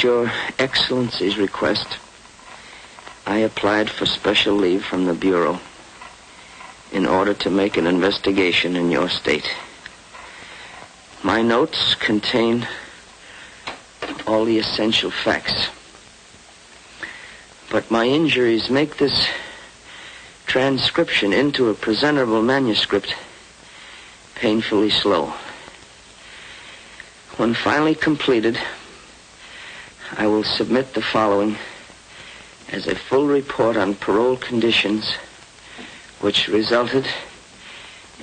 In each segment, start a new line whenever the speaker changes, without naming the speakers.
At your Excellency's request, I applied for special leave from the Bureau in order to make an investigation in your state. My notes contain all the essential facts. But my injuries make this transcription into a presentable manuscript painfully slow. When finally completed, I will submit the following as a full report on parole conditions which resulted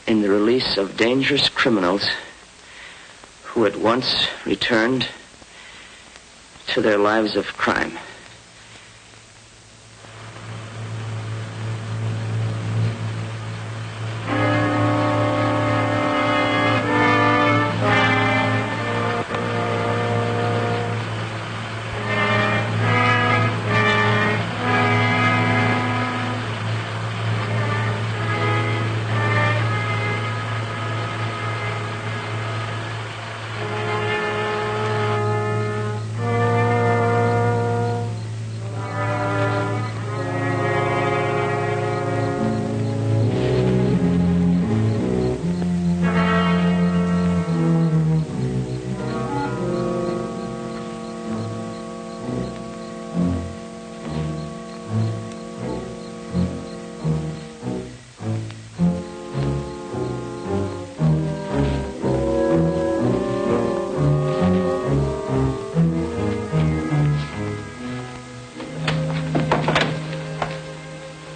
in the release of dangerous criminals who at once returned to their lives of crime.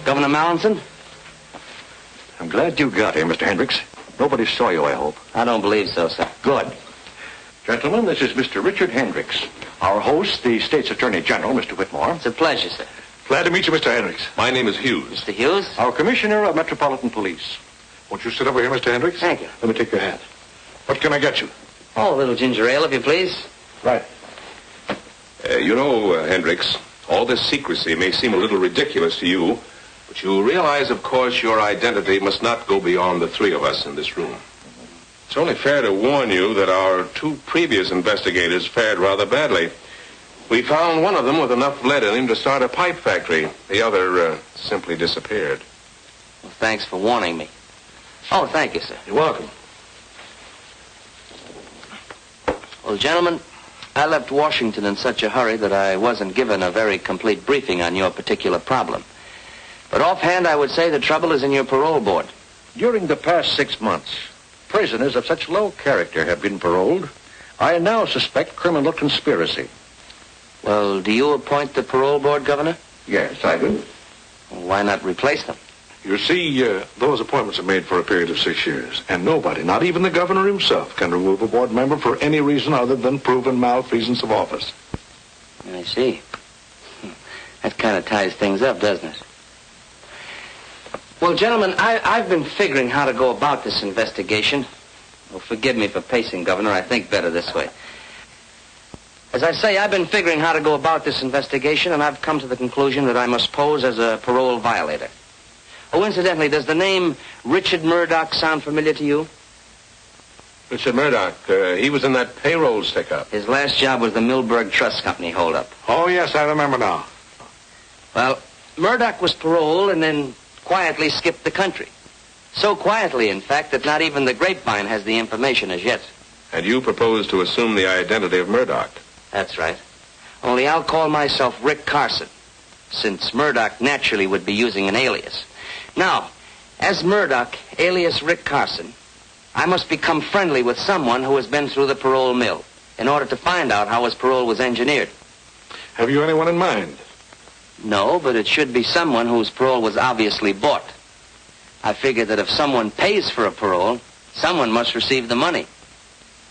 Governor Mallinson?
I'm glad you got here, Mr. Hendricks. Nobody saw you, I hope.
I don't believe so, sir.
Good. Gentlemen, this is Mr. Richard Hendricks. Our host, the State's Attorney General, Mr. Whitmore.
It's a pleasure, sir.
Glad to meet you, Mr. Hendricks. My name is Hughes.
Mr. Hughes?
Our Commissioner of Metropolitan Police.
Won't you sit over here, Mr. Hendricks?
Thank you.
Let me take your hat. What can I get you?
Oh, a little ginger ale, if you please.
Right.
Hendricks, all this secrecy may seem a little ridiculous to you, but you realize, of course, your identity must not go beyond the three of us in this room. It's only fair to warn you that our two previous investigators fared rather badly. We found one of them with enough lead in him to start a pipe factory. The other simply disappeared.
Well, thanks for warning me. Oh, thank you, sir.
You're welcome.
Well, gentlemen, I left Washington in such a hurry that I wasn't given a very complete briefing on your particular problem. But offhand, I would say the trouble is in your parole board.
During the past 6 months, prisoners of such low character have been paroled. I now suspect criminal conspiracy.
Well, do you appoint the parole board, Governor?
Yes, I do.
Well, why not replace them?
You see, those appointments are made for a period of 6 years, and nobody, not even the governor himself, can remove a board member for any reason other than proven malfeasance of office.
I see. That kind of ties things up, doesn't it? Well, gentlemen, I've been figuring how to go about this investigation. Well, forgive me for pacing, Governor. I think better this way. As I say, I've been figuring how to go about this investigation, and I've come to the conclusion that I must pose as a parole violator. Oh, incidentally, does the name Richard Murdock sound familiar to you?
Richard Murdock, he was in that payroll stick-up.
His last job was the Milberg Trust Company holdup.
Oh, yes, I remember now.
Well, Murdock was paroled and then quietly skipped the country. So quietly, in fact, that not even the grapevine has the information as yet.
And you propose to assume the identity of Murdock?
That's right. Only I'll call myself Rick Carson, since Murdock naturally would be using an alias. Now, as Murdock, alias Rick Carson, I must become friendly with someone who has been through the parole mill in order to find out how his parole was engineered.
Have you anyone in mind?
No, but it should be someone whose parole was obviously bought. I figure that if someone pays for a parole, someone must receive the money.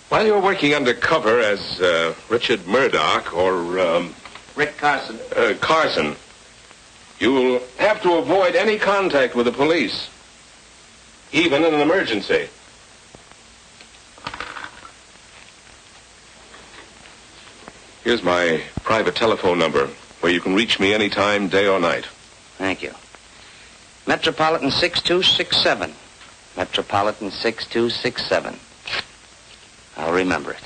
While you're working undercover as Richard Murdock or
Rick Carson.
Carson, you'll have to avoid any contact with the police, even in an emergency. Here's my private telephone number, where you can reach me anytime, day or night.
Thank you. Metropolitan 6267. Metropolitan 6267. I'll remember it.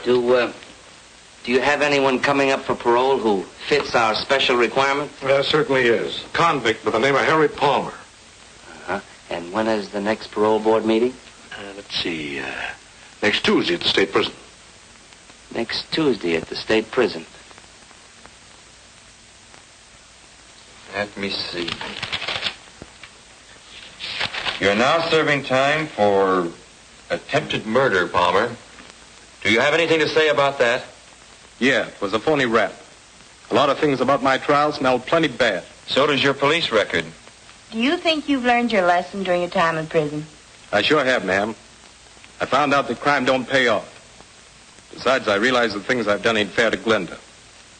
Do you have anyone coming up for parole who fits our special requirement?
There certainly is. Convict by the name of Harry Palmer.
Uh-huh. And when is the next parole board meeting?
Let's see. Next Tuesday at the state prison.
Next Tuesday at the state prison.
Let me see. You're now serving time for attempted murder, Palmer. Do you have anything to say about that?
Yeah, it was a phony rap. A lot of things about my trial smelled plenty bad.
So does your police record.
Do you think you've learned your lesson during your time in prison?
I sure have, ma'am. I found out that crime don't pay off. Besides, I realize the things I've done ain't fair to Glenda.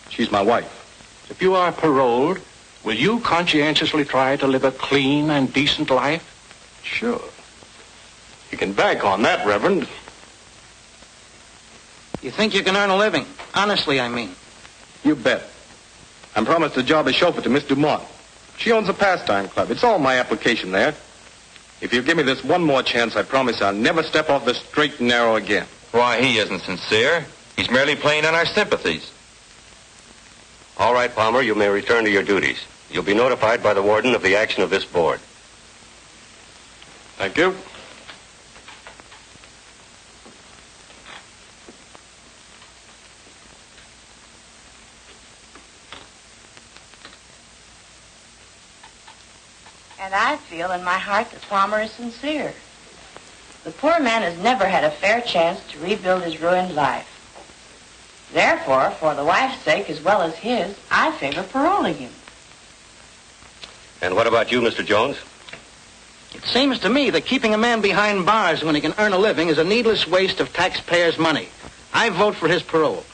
She's my wife.
If you are paroled, will you conscientiously try to live a clean and decent life?
Sure. You can bank on that, Reverend.
You think you can earn a living? Honestly, I mean.
You bet. I'm promised a job as chauffeur to Miss Dumont. She owns a Pastime Club. It's all my application there. If you give me this one more chance, I promise I'll never step off the straight and narrow again.
Why, he isn't sincere. He's merely playing on our sympathies.
All right, Palmer, you may return to your duties. You'll be notified by the warden of the action of this board.
Thank you.
And I feel in my heart that Palmer is sincere. The poor man has never had a fair chance to rebuild his ruined life. Therefore, for the wife's sake as well as his, I favor paroling him.
And what about you, Mr. Jones?
It seems to me that keeping a man behind bars when he can earn a living is a needless waste of taxpayers' money. I vote for his parole.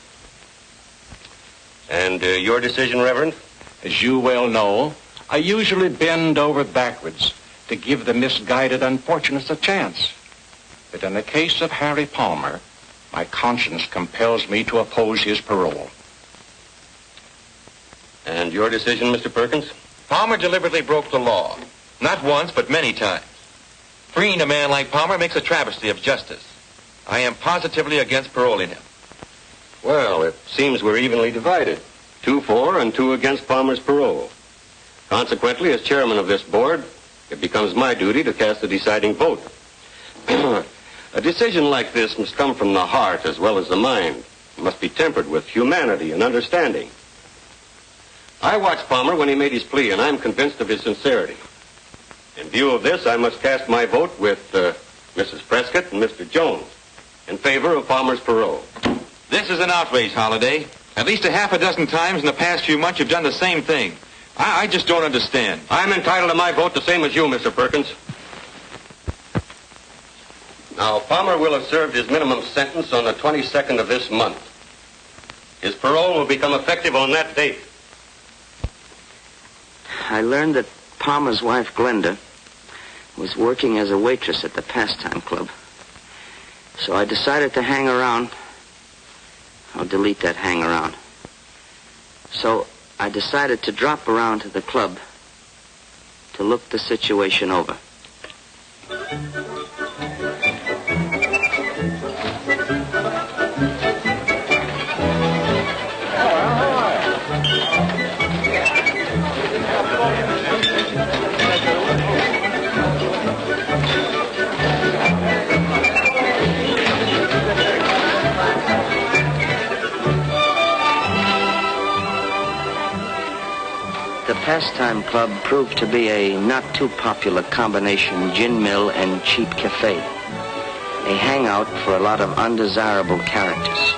And your decision, Reverend?
As you well know, I usually bend over backwards to give the misguided unfortunates a chance. But in the case of Harry Palmer, my conscience compels me to oppose his parole.
And your decision, Mr. Perkins?
Palmer deliberately broke the law. Not once, but many times. Freeing a man like Palmer makes a travesty of justice. I am positively against paroling him.
Well, it seems we're evenly divided. 2 for and 2 against Palmer's parole. Consequently, as chairman of this board, it becomes my duty to cast the deciding vote. A decision like this must come from the heart as well as the mind. It must be tempered with humanity and understanding. I watched Palmer when he made his plea, and I'm convinced of his sincerity. In view of this, I must cast my vote with Mrs. Prescott and Mr. Jones in favor of Palmer's parole.
This is an outrage, Holiday. At least a half a dozen times in the past few months you've done the same thing. I just don't understand.
I'm entitled to my vote the same as you, Mr. Perkins. Now, Palmer will have served his minimum sentence on the 22nd of this month. His parole will become effective on that date.
I learned that Palmer's wife, Glenda, was working as a waitress at the Pastime Club. So I decided to hang around. I'll delete that hang around. So I decided to drop around to the club to look the situation over. The Pastime Club proved to be a not too popular combination gin mill and cheap cafe. A hangout for a lot of undesirable characters.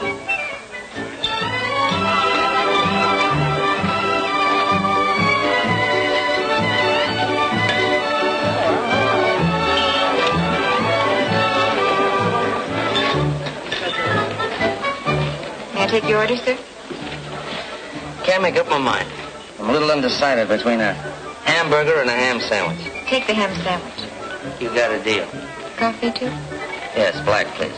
May I take your order, sir?
Can't make up my mind. I'm a little undecided between a hamburger and a ham sandwich.
Take the ham sandwich.
You got a deal.
Coffee, too?
Yes, black, please.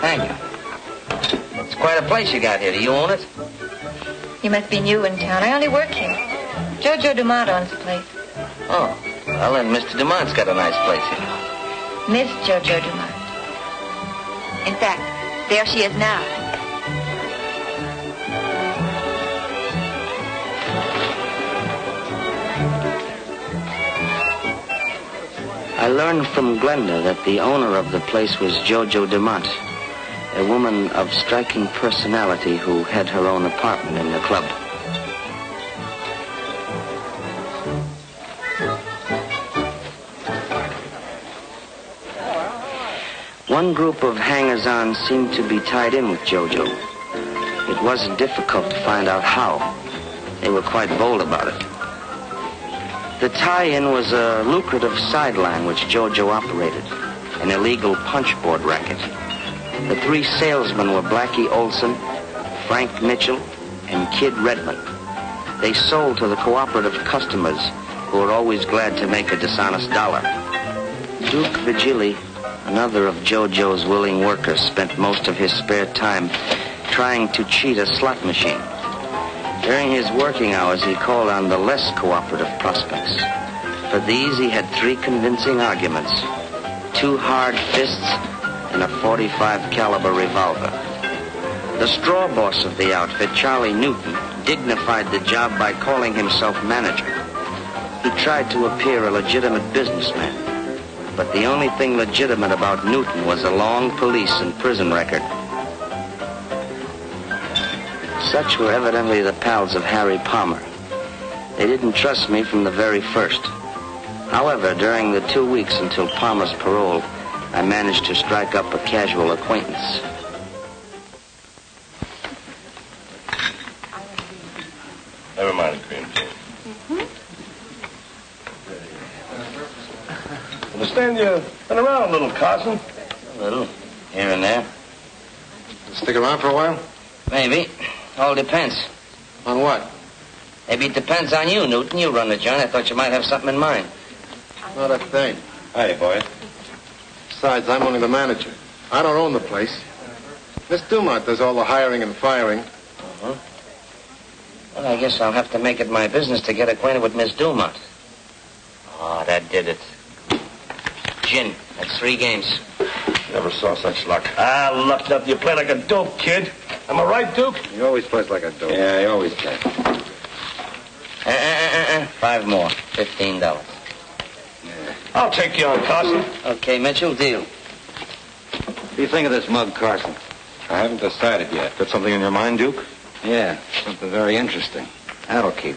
Thank you. It's quite a place you got here. Do you own it?
You must be new in town. I only work here. Jojo Dumont owns the place.
Oh, well, then Mr. Dumont's got a nice place here.
Miss Jojo Dumont. In fact, there she is now.
I learned from Glenda that the owner of the place was Jojo Dumont, a woman of striking personality who had her own apartment in the club. One group of hangers-on seemed to be tied in with Jojo. It wasn't difficult to find out how. They were quite bold about it. The tie-in was a lucrative sideline which Jojo operated, an illegal punchboard racket. The three salesmen were Blackie Olson, Frank Mitchell, and Kid Redmond. They sold to the cooperative customers who were always glad to make a dishonest dollar. Duke Vigili, another of Jojo's willing workers, spent most of his spare time trying to cheat a slot machine. During his working hours, he called on the less cooperative prospects. For these, he had 3 convincing arguments, 2 hard fists, and a .45 caliber revolver. The straw boss of the outfit, Charley Newton, dignified the job by calling himself manager. He tried to appear a legitimate businessman, but the only thing legitimate about Newton was a long police and prison record. Such were evidently the pals of Harry Palmer. They didn't trust me from the very first. However, during the 2 weeks until Palmer's parole, I managed to strike up a casual acquaintance.
Never mind, cream tea.
Understand you've been around a little, Carson.
A little, here and there.
Stick around for a while?
Maybe. All depends.
On what?
Maybe it depends on you, Newton. You run the joint. I thought you might have something in mind.
Not a thing.
Hi, boy.
Besides, I'm only the manager. I don't own the place. Miss Dumont does all the hiring and firing.
Uh-huh. Well, I guess I'll have to make it my business to get acquainted with Miss Dumont. Oh, that did it. Gin. That's 3 games.
Never saw such luck.
Lucked up. You play like a dope, kid. Am I right, Duke?
He always plays like a dope.
Yeah, he always can.
5 more. $15.
I'll take you on, Carson.
Okay, Mitchell, deal.
What do you think of this mug, Carson?
I haven't decided yet.
Got something in your mind, Duke?
Yeah, something very interesting. That'll keep.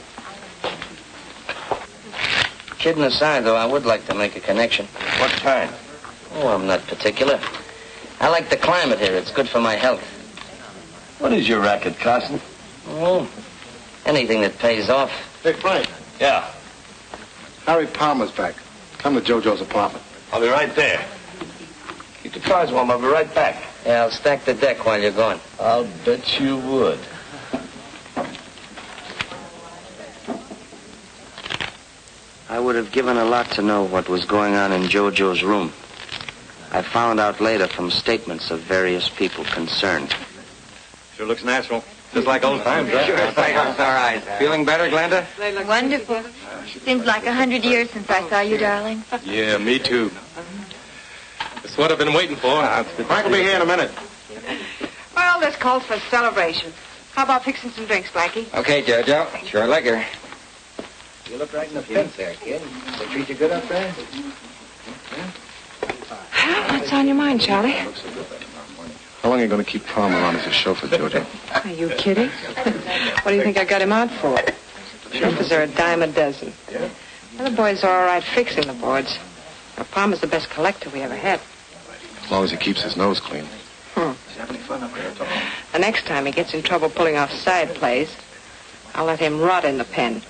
Kidding aside, though, I would like to make a connection.
What kind?
Oh, I'm not particular. I like the climate here. It's good for my health.
What is your racket, Carson?
Oh, anything that pays off.
Hey, Frank.
Yeah.
Harry Palmer's back. Come to Jojo's apartment.
I'll be right there. Keep the cars warm. I'll be right back.
Yeah, I'll stack the deck while you're gone.
I'll bet you would.
I would have given a lot to know what was going on in Jojo's room. I found out later from statements of various people concerned.
Sure looks natural. Just like old times, right?
Sure, it's like our eyes.
Feeling better, Glenda?
Wonderful. Seems like 100 years since I saw you, darling.
Yeah, me too. That's what I've been waiting for.
Frank will be here in a minute.
Well, this calls for a celebration. How about fixing some drinks, Blackie?
Okay, Jojo. Sure liquor. You look right in the fence there, kid. They treat you good up there?
What's on your mind, Charlie?
How long are you going to keep Palmer on as a chauffeur, Jojo?
Are you kidding? What do you think I got him out for? Chauffeurs are a dime a dozen. The other boys are all right fixing the boards. Now, Palmer's the best collector we ever had.
As long as he keeps his nose clean.
The next time he gets in trouble pulling off side plays, I'll let him rot in the pen.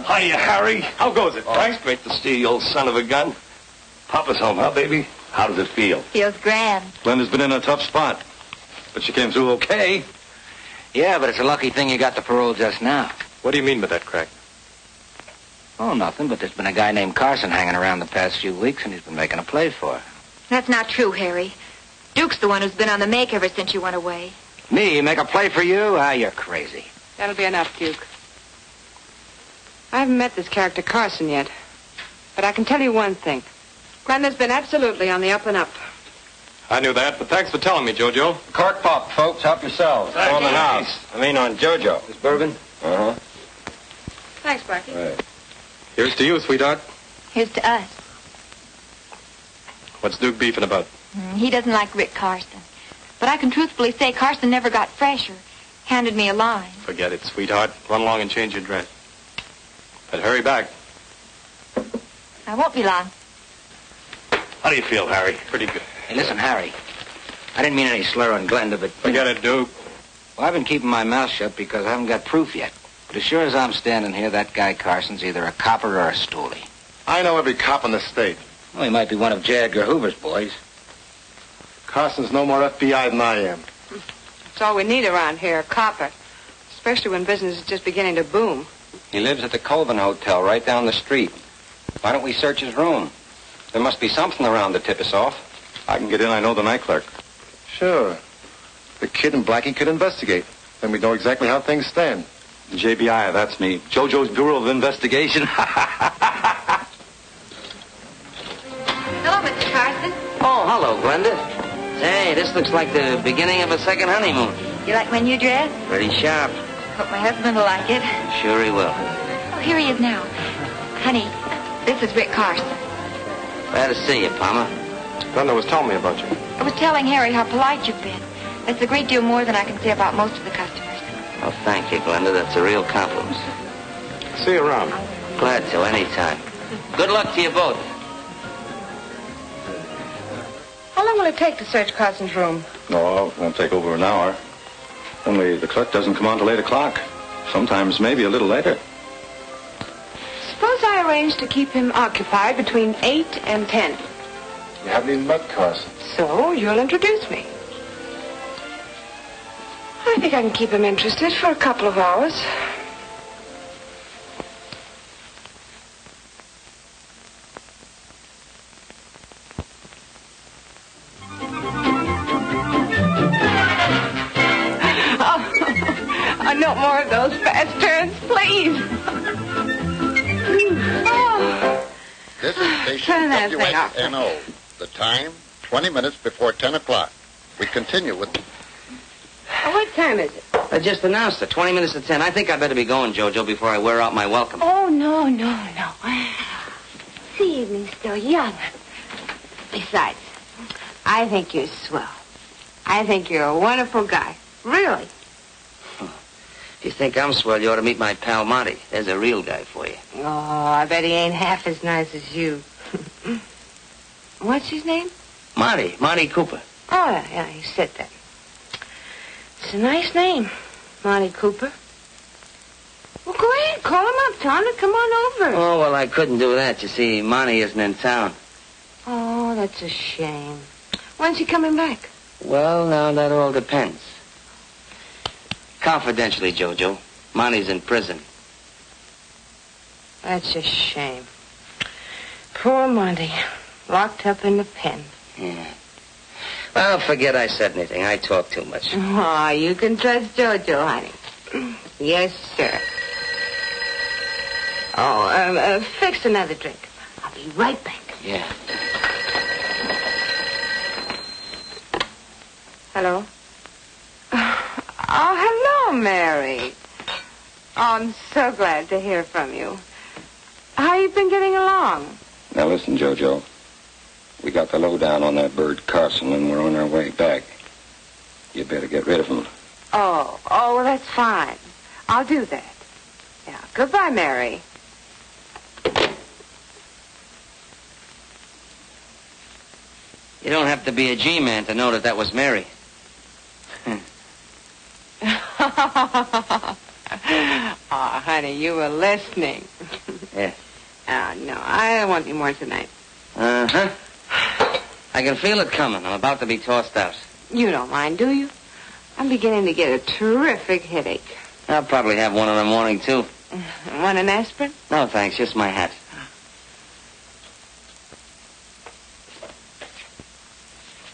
Hiya, Harry. How goes it, Frank? Oh, great to see you, old son of a gun. Papa's home, huh, baby? How does it feel?
Feels grand.
Glenda's been in a tough spot, but she came through okay.
Yeah, but it's a lucky thing you got the parole just now.
What do you mean by that, Craig?
Oh, nothing, but there's been a guy named Carson hanging around the past few weeks, and he's been making a play for her.
That's not true, Harry. Duke's the one who's been on the make ever since you went away.
Me? Make a play for you? Ah, you're crazy.
That'll be enough, Duke. I haven't met this character Carson yet. But I can tell you one thing. Glenda's been absolutely on the up and up.
I knew that, but thanks for telling me, Jojo.
Cork pop, folks. Help yourselves. On the house. I mean on Jojo.
This bourbon?
Uh-huh.
Thanks, Blackie.
Right.
Here's to you, sweetheart.
Here's to us.
What's Duke beefing about?
He doesn't like Rick Carson. But I can truthfully say Carson never got fresher. Handed me a line.
Forget it, sweetheart. Run along and change your dress. But hurry back.
I won't be long.
How do you feel, Harry?
Pretty good.
Hey, listen, Harry. I didn't mean any slur on Glenda, but...
Forget it, Duke.
Well, I've been keeping my mouth shut because I haven't got proof yet. But as sure as I'm standing here, that guy Carson's either a copper or a stoolie.
I know every cop in the state.
Well, he might be one of J. Edgar Hoover's boys.
Carson's no more FBI than I am.
That's all we need around here, a copper. Especially when business is just beginning to boom.
He lives at the Colvin Hotel right down the street. Why don't we search his room? There must be something around to tip us off.
I can get in. I know the night clerk. Sure. The kid and Blackie could investigate. Then we know exactly how things stand. JBI, that's me. Jojo's Bureau of Investigation.
Hello, Mr. Carson.
Oh, hello, Glenda. Hey, this looks like the beginning of a second honeymoon.
You like my new dress?
Pretty sharp.
Hope my husband will like it.
Sure he will.
Oh, here he is now. Honey, this is Rick Carson.
Glad to see you, Palmer.
Glenda was telling me about you.
I was telling Harry how polite you've been. That's a great deal more than I can say about most of the customers.
Oh, thank you, Glenda. That's a real compliment.
See you around.
Glad to, anytime. Good luck to you both.
How long will it take to search Carson's room?
No, it won't take over an hour. Only the clerk doesn't come on till 8 o'clock. Sometimes maybe a little later.
Suppose I arrange to keep him occupied between 8 and 10.
You haven't even met Carson.
So you'll introduce me. I think I can keep him interested for a couple of hours. Oh, no more of those fast turns, please. Oh.
This is station
Turn that thing off.
WXNO. The time, 20 minutes before 10 o'clock. We continue with...
What time is it?
I just announced it, 20 minutes to 10. I think I better be going, Jojo, before I wear out my welcome.
Oh, no. It's the evening's still young. Besides, I think you're swell. I think you're a wonderful guy. Really.
If you think I'm swell, you ought to meet my pal Monty. There's a real guy for you.
Oh, I bet he ain't half as nice as you. What's his name?
Monty Cooper.
Oh, yeah, you said that. It's a nice name, Monty Cooper. Well, go ahead, call him up. Tell him to come on over.
Oh, well, I couldn't do that. You see, Monty isn't in town.
Oh, that's a shame. When's he coming back?
Well, now, that all depends. Confidentially, Jojo, Monty's in prison.
That's a shame. Poor Monty, locked up in the pen.
Yeah. Well, forget I said anything. I talk too much.
Oh, you can trust Jojo, honey. Yes, sir. Oh, fix another drink. I'll be right back.
Yeah.
Hello? Oh, hello, Mary. Oh, I'm so glad to hear from you. How you been getting along?
Now listen, Jojo. We got the lowdown on that bird Carson, and we're on our way back. You better get rid of him.
Oh, well, that's fine. I'll do that. Yeah, goodbye, Mary.
You don't have to be a G-man to know that was Mary.
Oh, honey, you were listening.
Yeah.
Oh, no, I don't want any more tonight.
Uh-huh. I can feel it coming. I'm about to be tossed out.
You don't mind, do you? I'm beginning to get a terrific headache.
I'll probably have one in the morning, too.
Want an aspirin?
No, thanks. Just my hat.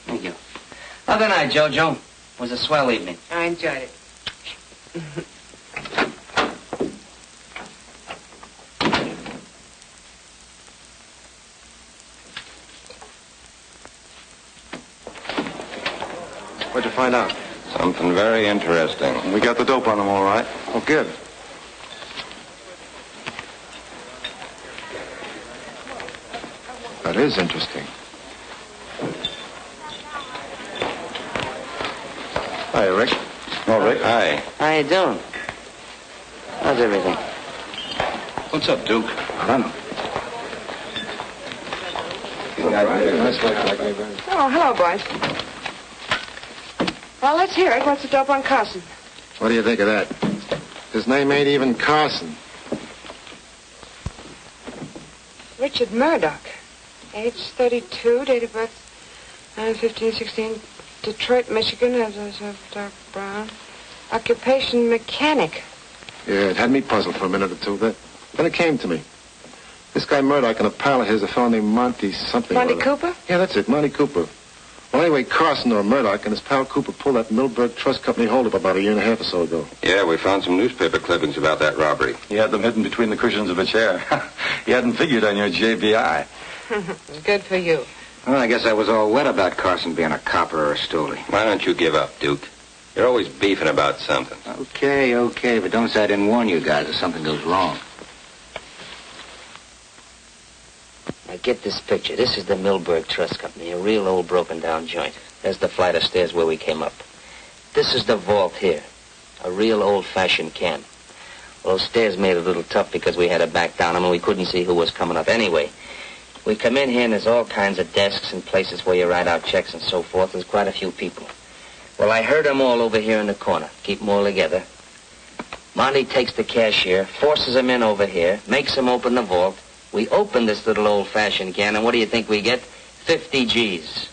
Thank you. Oh, good night, Jojo. It was a swell evening.
I enjoyed it.
What'd you find out?
Something very interesting.
We got the dope on them all right. Oh, good. That is interesting. Hi, Rick. Oh, Rick.
Hi.
How you doing? How's everything?
What's up, Duke? I don't know.
Oh, hello, boys. Well, let's hear it. What's the dope on Carson?
What do you think of that? His name ain't even Carson.
Richard Murdock. Age 32, date of birth 9/15/16, Detroit, Michigan, as of dark brown. Occupation mechanic.
Yeah, it had me puzzled for a minute or two. Then it came to me. This guy Murdock and a pal of his, a fellow named Monty something.
Monty Cooper?
Yeah, that's it, Monty Cooper. Well, anyway, Carson or Murdock and his pal Cooper pulled that Milberg Trust Company holdup about a year and a half or so ago.
Yeah, we found some newspaper clippings about that robbery.
He had them hidden between the cushions of a chair. He hadn't figured on your JBI.
Good for you.
Well, I guess I was all wet about Carson being a copper or a stoolie.
Why don't you give up, Duke? You're always beefing about something.
Okay, but don't say I didn't warn you guys if something goes wrong.
Now get this picture. This is the Milberg Trust Company, a real old broken-down joint. There's the flight of stairs where we came up. This is the vault here, a real old-fashioned can. Well, those stairs made it a little tough because we had to back down them and we couldn't see who was coming up anyway. We come in here and there's all kinds of desks and places where you write out checks and so forth. There's quite a few people. Well, I heard them all over here in the corner. Keep them all together. Monty takes the cashier, forces him in over here, makes him open the vault. We open this little old-fashioned can, and what do you think we get? 50 G's.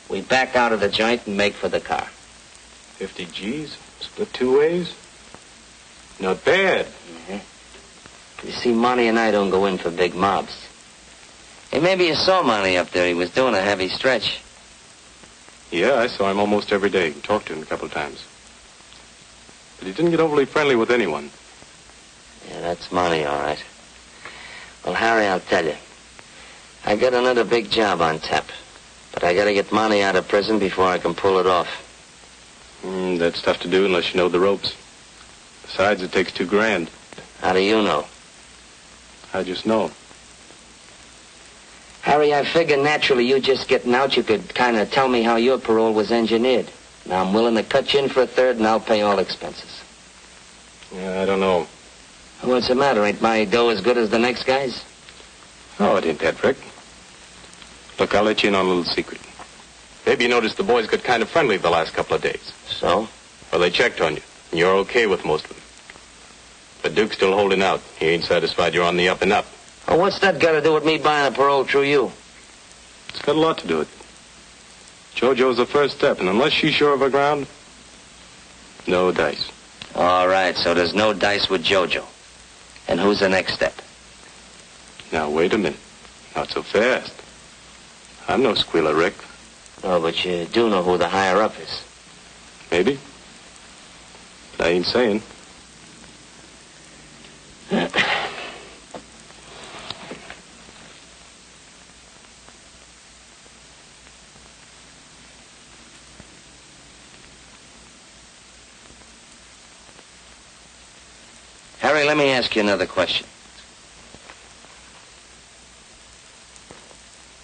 We back out of the joint and make for the car.
50 G's? Split two ways? Not bad.
Mm-hmm. You see, Monty and I don't go in for big mobs. Hey, maybe you saw Monty up there. He was doing a heavy stretch.
Yeah, I saw him almost every day. Talked to him a couple of times. But he didn't get overly friendly with anyone.
Yeah, that's Monty, all right. Well, Harry, I'll tell you. I got another big job on tap. But I gotta get Monty out of prison before I can pull it off.
That's tough to do unless you know the ropes. Besides, it takes $2,000.
How do you know?
I just know.
Harry, I figure naturally you just getting out, you could kind of tell me how your parole was engineered. Now, I'm willing to cut you in for a third, and I'll pay all expenses.
Yeah, I don't know.
What's the matter? Ain't my dough as good as the next guy's?
Oh, it ain't that, Rick. Look, I'll let you in on a little secret. Maybe you noticed the boys got kind of friendly the last couple of days.
So?
Well, they checked on you, and you're okay with most of them. But Duke's still holding out. He ain't satisfied you're on the up and up.
Well, what's that got to do with me buying a parole through you?
It's got a lot to do with it. Jojo's the first step, and unless she's sure of her ground, no dice.
All right, so there's no dice with Jojo. And who's the next step?
Now, wait a minute. Not so fast. I'm no squealer, Rick.
Oh, but you do know who the higher-up is.
Maybe. But I ain't saying.
Harry, let me ask you another question.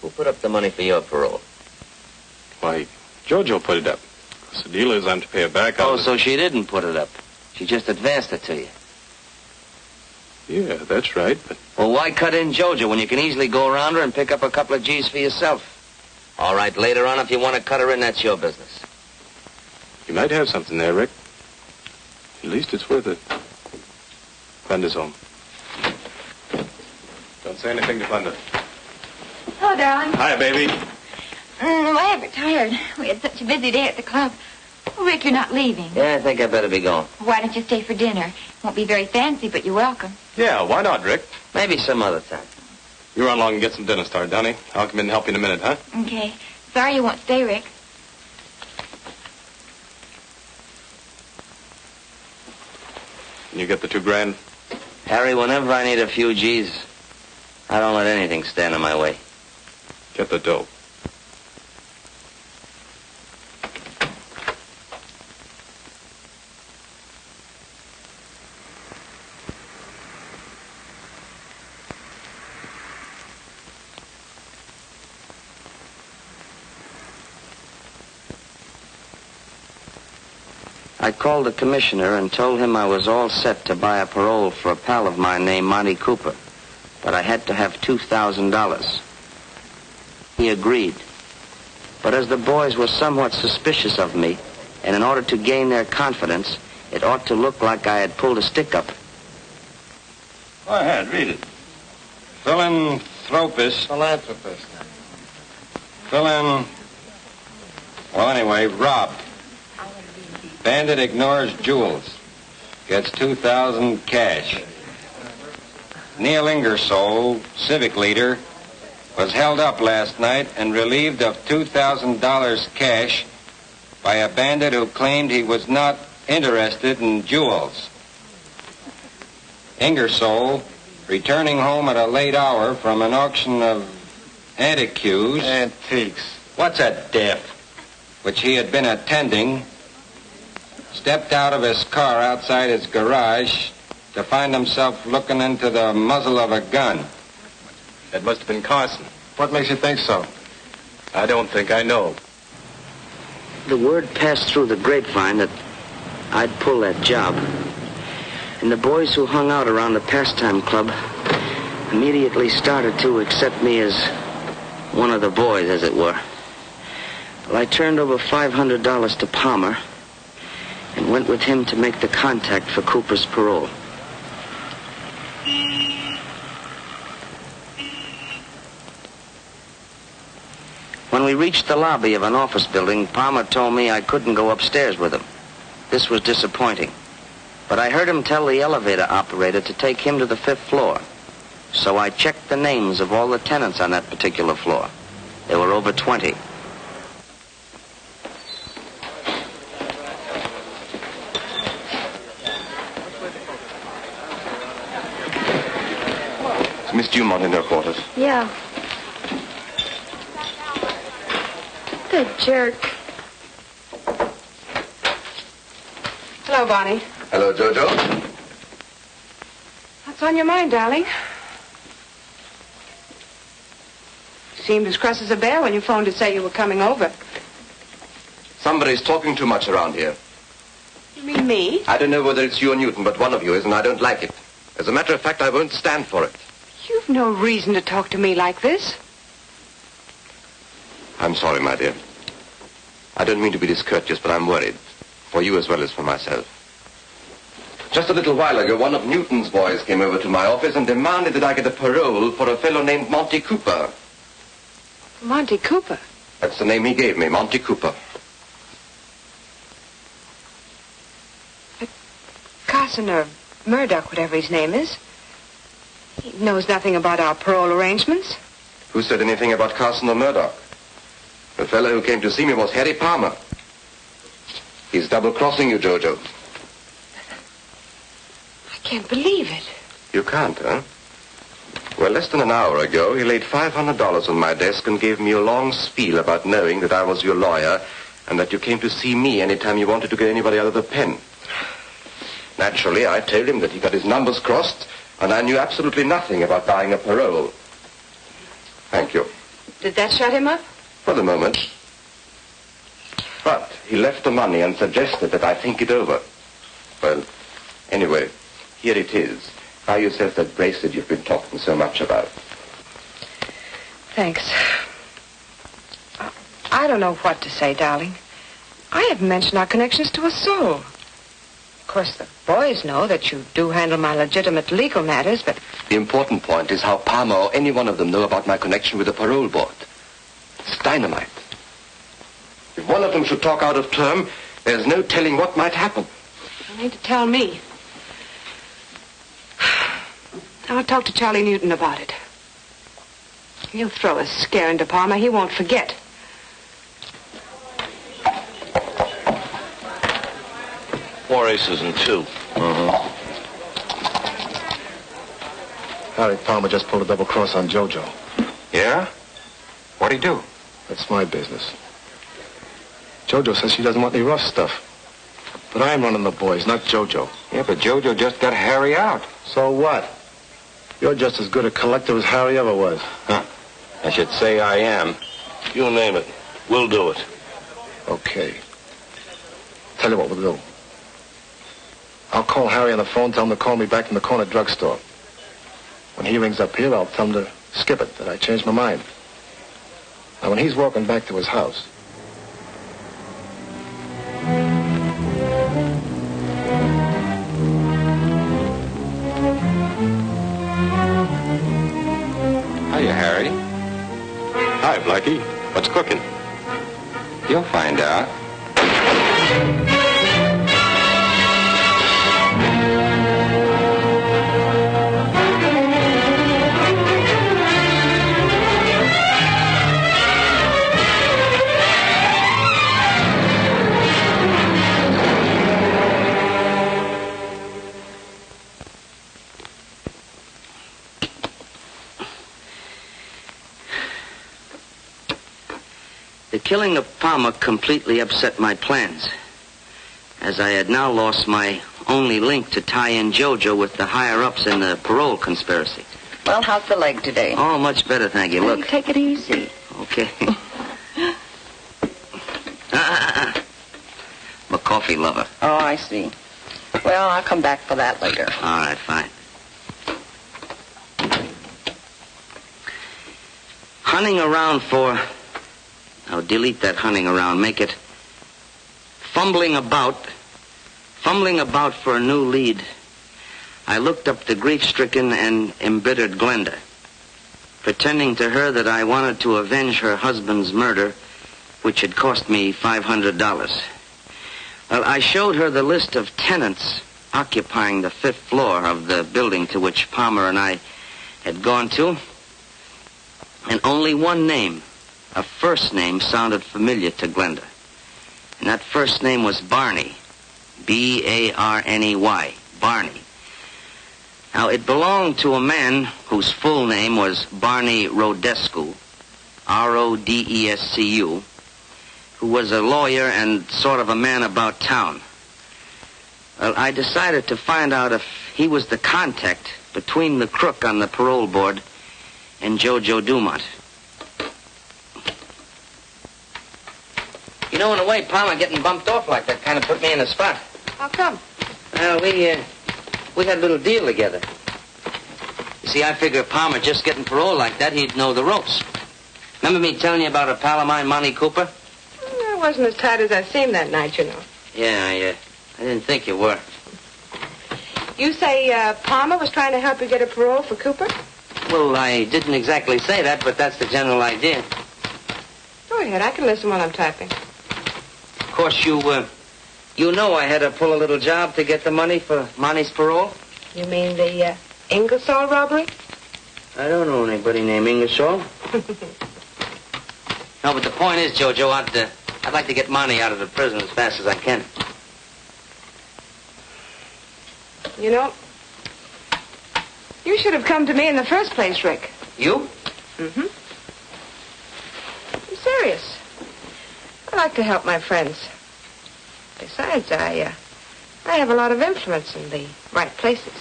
Who put up the money for your parole?
Why, Jojo put it up. 'Cause the deal is I'm to pay her back.
Oh, so she didn't put it up. She just advanced it to you.
Yeah, that's right, but...
Well, why cut in Jojo when you can easily go around her and pick up a couple of G's for yourself? All right, later on, if you want to cut her in, that's your business.
You might have something there, Rick. At least it's worth it. Glenda's home. Don't say anything to Glenda.
Hello, darling.
Hi, baby.
Why ever tired? We had such a busy day at the club. Oh, Rick, you're not leaving.
Yeah, I think I better be going.
Why don't you stay for dinner? Won't be very fancy, but you're welcome.
Yeah, why not, Rick?
Maybe some other time.
You run along and get some dinner started, Donnie. I'll come in and help you in a minute, huh?
Okay. Sorry you won't stay, Rick.
Can you get the $2,000?
Harry, whenever I need a few G's, I don't let anything stand in my way.
Get the dope.
I called the commissioner and told him I was all set to buy a parole for a pal of mine named Monty Cooper, but I had to have $2,000. He agreed. But as the boys were somewhat suspicious of me, and in order to gain their confidence, it ought to look like I had pulled a stick-up.
Go ahead, read it. Philanthropist. Well, anyway, robbed. Bandit ignores jewels. Gets $2,000 cash. Neil Ingersoll, civic leader, was held up last night and relieved of $2,000 cash by a bandit who claimed he was not interested in jewels. Ingersoll, returning home at a late hour from an auction of antiques. What's a diff? Which he had been attending, stepped out of his car outside his garage to find himself looking into the muzzle of a gun.
That must have been Carson. What makes you think so? I don't think I know.
The word passed through the grapevine that I'd pull that job. And the boys who hung out around the Pastime Club immediately started to accept me as one of the boys, as it were. Well, I turned over $500 to Palmer and went with him to make the contact for Cooper's parole. When we reached the lobby of an office building, Palmer told me I couldn't go upstairs with him. This was disappointing. But I heard him tell the elevator operator to take him to the 5th floor. So I checked the names of all the tenants on that particular floor. There were over 20.
Miss Dumont in her quarters.
Yeah. The jerk.
Hello, Bonnie.
Hello, Jojo.
What's on your mind, darling? You seemed as cross as a bear when you phoned to say you were coming over.
Somebody's talking too much around here.
You mean me?
I don't know whether it's you or Newton, but one of you is, and I don't like it. As a matter of fact, I won't stand for it.
You've no reason to talk to me like this.
I'm sorry, my dear. I don't mean to be discourteous, but I'm worried. For you as well as for myself. Just a little while ago, one of Newton's boys came over to my office and demanded that I get a parole for a fellow named Monty Cooper.
Monty Cooper?
That's the name he gave me, Monty Cooper.
But Carson or Murdock, whatever his name is, he knows nothing about our parole arrangements.
Who said anything about Carson or Murdock? The fellow who came to see me was Harry Palmer. He's double-crossing you, Jojo.
I can't believe it.
You can't, huh? Well, less than an hour ago, he laid $500 on my desk and gave me a long spiel about knowing that I was your lawyer and that you came to see me anytime you wanted to get anybody out of the pen. Naturally, I told him that he got his numbers crossed and I knew absolutely nothing about buying a parole. Thank you.
Did that shut him up?
For the moment. But he left the money and suggested that I think it over. Well, anyway, here it is. Buy yourself that bracelet you've been talking so much about.
Thanks. I don't know what to say, darling. I haven't mentioned our connections to a soul. Of course, the boys know that you do handle my legitimate legal matters, but...
The important point is how Palmer or any one of them know about my connection with the parole board. It's dynamite. If one of them should talk out of term, there's no telling what might happen.
You need to tell me. I'll talk to Charley Newton about it. He'll throw a scare into Palmer. He won't forget.
Four aces and two.
Harry Palmer just pulled a double cross on Jojo.
Yeah? What'd he do?
That's my business. Jojo says she doesn't want any rough stuff. But I'm running the boys, not Jojo.
Yeah, but Jojo just got Harry out.
So what? You're just as good a collector as Harry ever was.
Huh. I should say I am.
You name it. We'll do it.
Okay. Tell you what we'll do. I'll call Harry on the phone, tell him to call me back from the corner drugstore. When he rings up here, I'll tell him to skip it, that I changed my mind. Now, when he's walking back to his house...
Hiya, Harry.
Hi, Blackie. What's cooking?
You'll find out.
The killing of Palmer completely upset my plans, as I had now lost my only link to tie in Jojo with the higher-ups in the parole conspiracy.
Well, how's the leg today?
Oh, much better, thank you. Look.
Take it easy.
Okay. I'm a coffee lover.
Oh, I see. Well, I'll come back for that later.
All right, fine. Hunting around for... Now, delete that hunting around. Make it fumbling about for a new lead. I looked up the grief-stricken and embittered Glenda, pretending to her that I wanted to avenge her husband's murder, which had cost me $500. Well, I showed her the list of tenants occupying the 5th floor of the building to which Palmer and I had gone to, and only one name, a first name, sounded familiar to Glenda. And that first name was Barney. B-A-R-N-E-Y. Barney. Now, it belonged to a man whose full name was Barney Rodescu, R-O-D-E-S-C-U, who was a lawyer and sort of a man about town. Well, I decided to find out if he was the contact between the crook on the parole board and Jojo Dumont. You know, in a way, Palmer getting bumped off like that kind of put me in a spot.
How come?
Well, we had a little deal together. You see, I figure if Palmer just getting parole like that, he'd know the ropes. Remember me telling you about a pal of mine, Monty Cooper?
I wasn't as tight as I seemed that night, you know.
Yeah, I didn't think you were.
You say Palmer was trying to help you get a parole for Cooper?
Well, I didn't exactly say that, but that's the general idea.
Go ahead, I can listen while I'm typing.
Of course, you know I had to pull a little job to get the money for Monty's parole?
You mean the Ingersoll robbery?
I don't know anybody named Ingersoll. No, but the point is, Jojo, I'd like to get Monty out of the prison as fast as I can.
You know, you should have come to me in the first place, Rick.
You?
Mm-hmm. I'm serious. I like to help my friends. Besides, I have a lot of influence in the right places.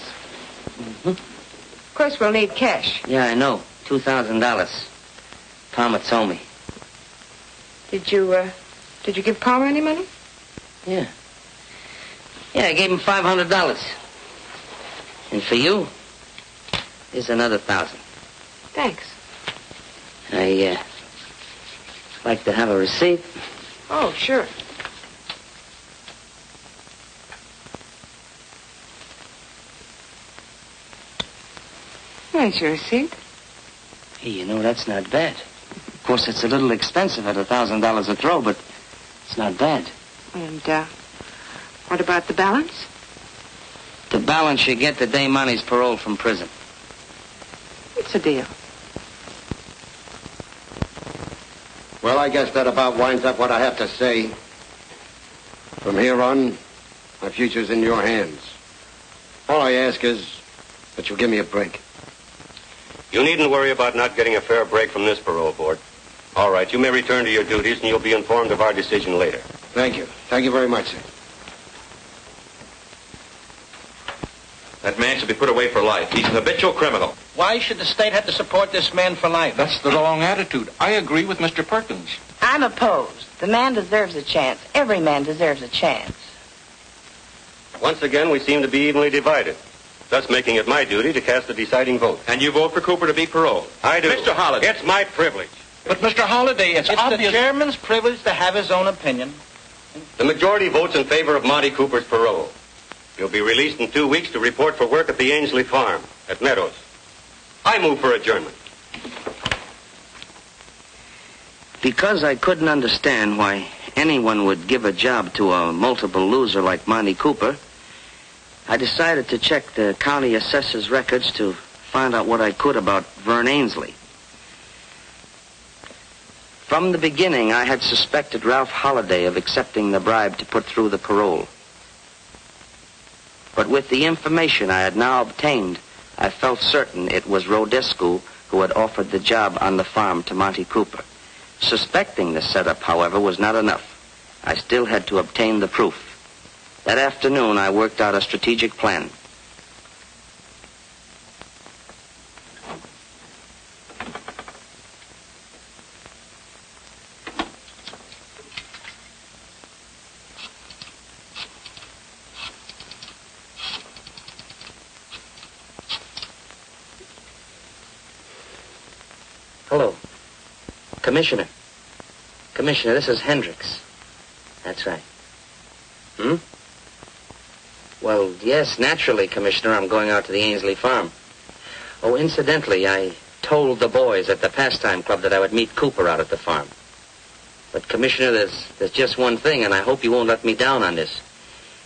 Mm-hmm.
Of course, we'll need cash.
Yeah, I know. $2,000. Palmer told me.
Did you give Palmer any money?
Yeah. Yeah, I gave him $500. And for you, here's another 1,000.
Thanks.
I like to have a receipt.
Oh, sure. There's your receipt.
Hey, you know, that's not bad. Of course, it's a little expensive at $1,000 a throw, but it's not bad.
And, what about the balance?
The balance you get the day Monty's paroled from prison.
It's a deal.
Well, I guess that about winds up what I have to say. From here on, my future's in your hands. All I ask is that you give me a break. You needn't worry about not getting a fair break from this parole board. All right, you may return to your duties, and you'll be informed of our decision later.
Thank you. Thank you very much, sir.
That man should be put away for life. He's an habitual criminal.
Why should the state have to support this man for life?
That's the wrong attitude. I agree with Mr. Perkins.
I'm opposed. The man deserves a chance. Every man deserves a chance.
Once again, we seem to be evenly divided, thus making it my duty to cast the deciding vote.
And you vote for Cooper to be paroled?
I do.
Mr. Holiday.
It's my privilege.
But, Mr. Holiday, it's
obvious.
the chairman's privilege to have his own opinion.
The majority votes in favor of Monty Cooper's parole. He'll be released in 2 weeks to report for work at the Ainsley Farm at Meadows. I move for adjournment.
Because I couldn't understand why anyone would give a job to a multiple loser like Monty Cooper, I decided to check the county assessor's records to find out what I could about Vern Ainsley. From the beginning, I had suspected Rolfe Holiday of accepting the bribe to put through the parole. But with the information I had now obtained, I felt certain it was Rodescu who had offered the job on the farm to Monty Cooper. Suspecting the setup, however, was not enough. I still had to obtain the proof. That afternoon, I worked out a strategic plan. Hello. Commissioner. Commissioner, this is Hendricks. That's right. Well, yes, naturally, Commissioner, I'm going out to the Ainsley Farm. Oh, incidentally, I told the boys at the Pastime Club that I would meet Cooper out at the farm. But, Commissioner, there's just one thing, and I hope you won't let me down on this.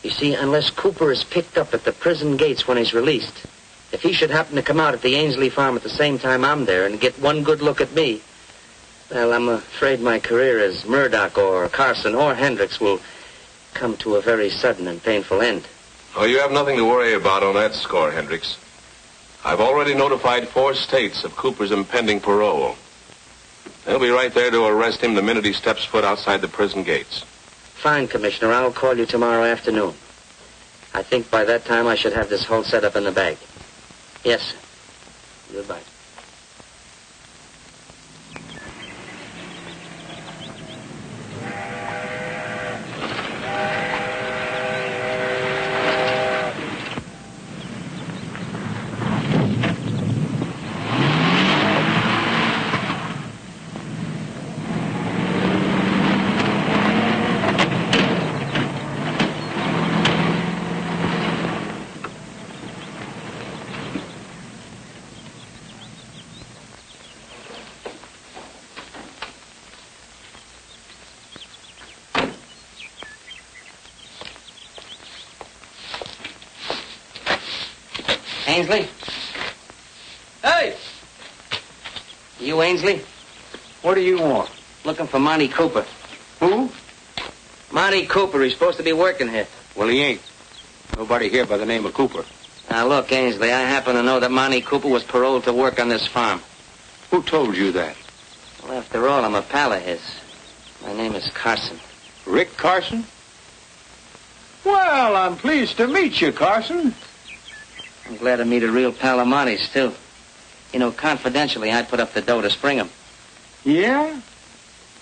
You see, unless Cooper is picked up at the prison gates when he's released, if he should happen to come out at the Ainsley Farm at the same time I'm there and get one good look at me, well, I'm afraid my career as Murdock or Carson or Hendricks will come to a very sudden and painful end.
Oh, you have nothing to worry about on that score, Hendricks. I've already notified 4 states of Cooper's impending parole. They'll be right there to arrest him the minute he steps foot outside the prison gates.
Fine, Commissioner. I'll call you tomorrow afternoon. I think by that time I should have this whole setup in the bag. Yes, sir. Goodbye. Ainsley? Hey! You Ainsley?
What do you want?
Looking for Monty Cooper.
Who?
Monty Cooper. He's supposed to be working here.
Well, he ain't. Nobody here by the name of Cooper.
Now, look, Ainsley, I happen to know that Monty Cooper was paroled to work on this farm.
Who told you that?
Well, after all, I'm a pal of his. My name is Carson.
Rick Carson? Well, I'm pleased to meet you, Carson.
I'm glad to meet a real pal of Monty's, too. You know, confidentially, I put up the dough to spring him.
Yeah?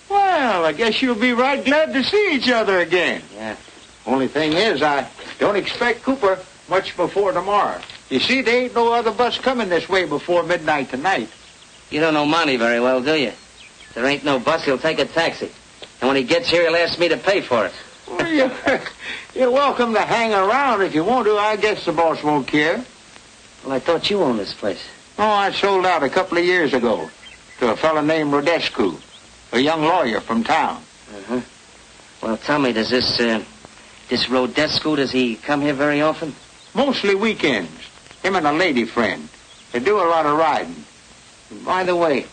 Well, I guess you'll be right glad to see each other again.
Yeah.
Only thing is, I don't expect Cooper much before tomorrow. You see, there ain't no other bus coming this way before midnight tonight.
You don't know Monty very well, do you? If there ain't no bus, he'll take a taxi. And when he gets here, he'll ask me to pay for it.
Well, you're welcome to hang around if you want to. I guess the boss won't care.
Well, I thought you owned this place.
Oh, I sold out a couple of years ago to a fellow named Rodescu, a young lawyer from town.
Uh-huh. Well, tell me, does this Rodescu, does he come here very often?
Mostly weekends. Him and a lady friend. They do a lot of riding. By the way,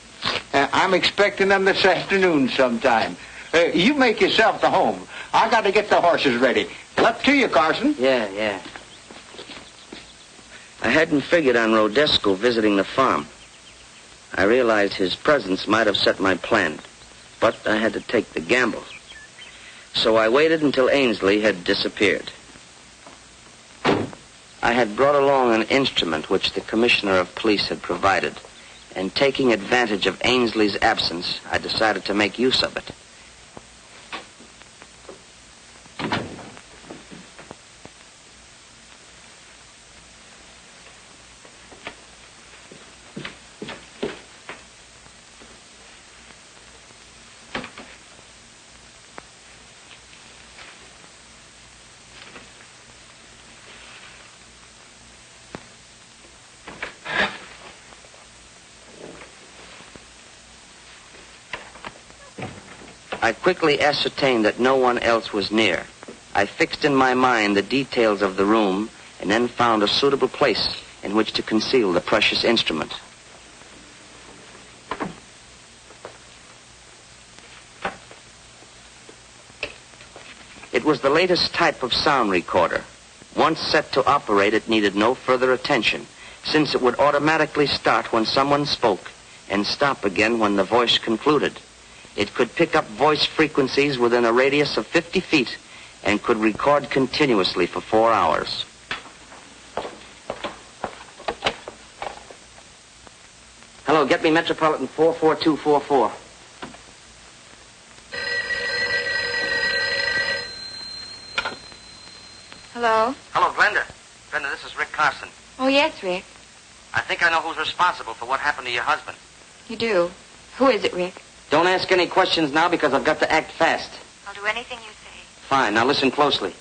I'm expecting them this afternoon sometime. You make yourself to home. I got to get the horses ready. Up to you, Carson.
Yeah. I hadn't figured on Rodescu visiting the farm. I realized his presence might have set my plan, but I had to take the gamble. So I waited until Ainsley had disappeared. I had brought along an instrument which the commissioner of police had provided, and taking advantage of Ainsley's absence, I decided to make use of it. I quickly ascertained that no one else was near. I fixed in my mind the details of the room and then found a suitable place in which to conceal the precious instrument. It was the latest type of sound recorder. Once set to operate, it needed no further attention, since it would automatically start when someone spoke and stop again when the voice concluded. It could pick up voice frequencies within a radius of 50 feet and could record continuously for 4 hours. Hello, get me Metropolitan 44244.
Hello?
Hello, Glenda. Glenda, this is Rick Carson.
Oh, yes, Rick.
I think I know who's responsible for what happened to your husband.
You do? Who is it, Rick?
Don't ask any questions now because I've got to act fast.
I'll do anything you say.
Fine. Now listen closely.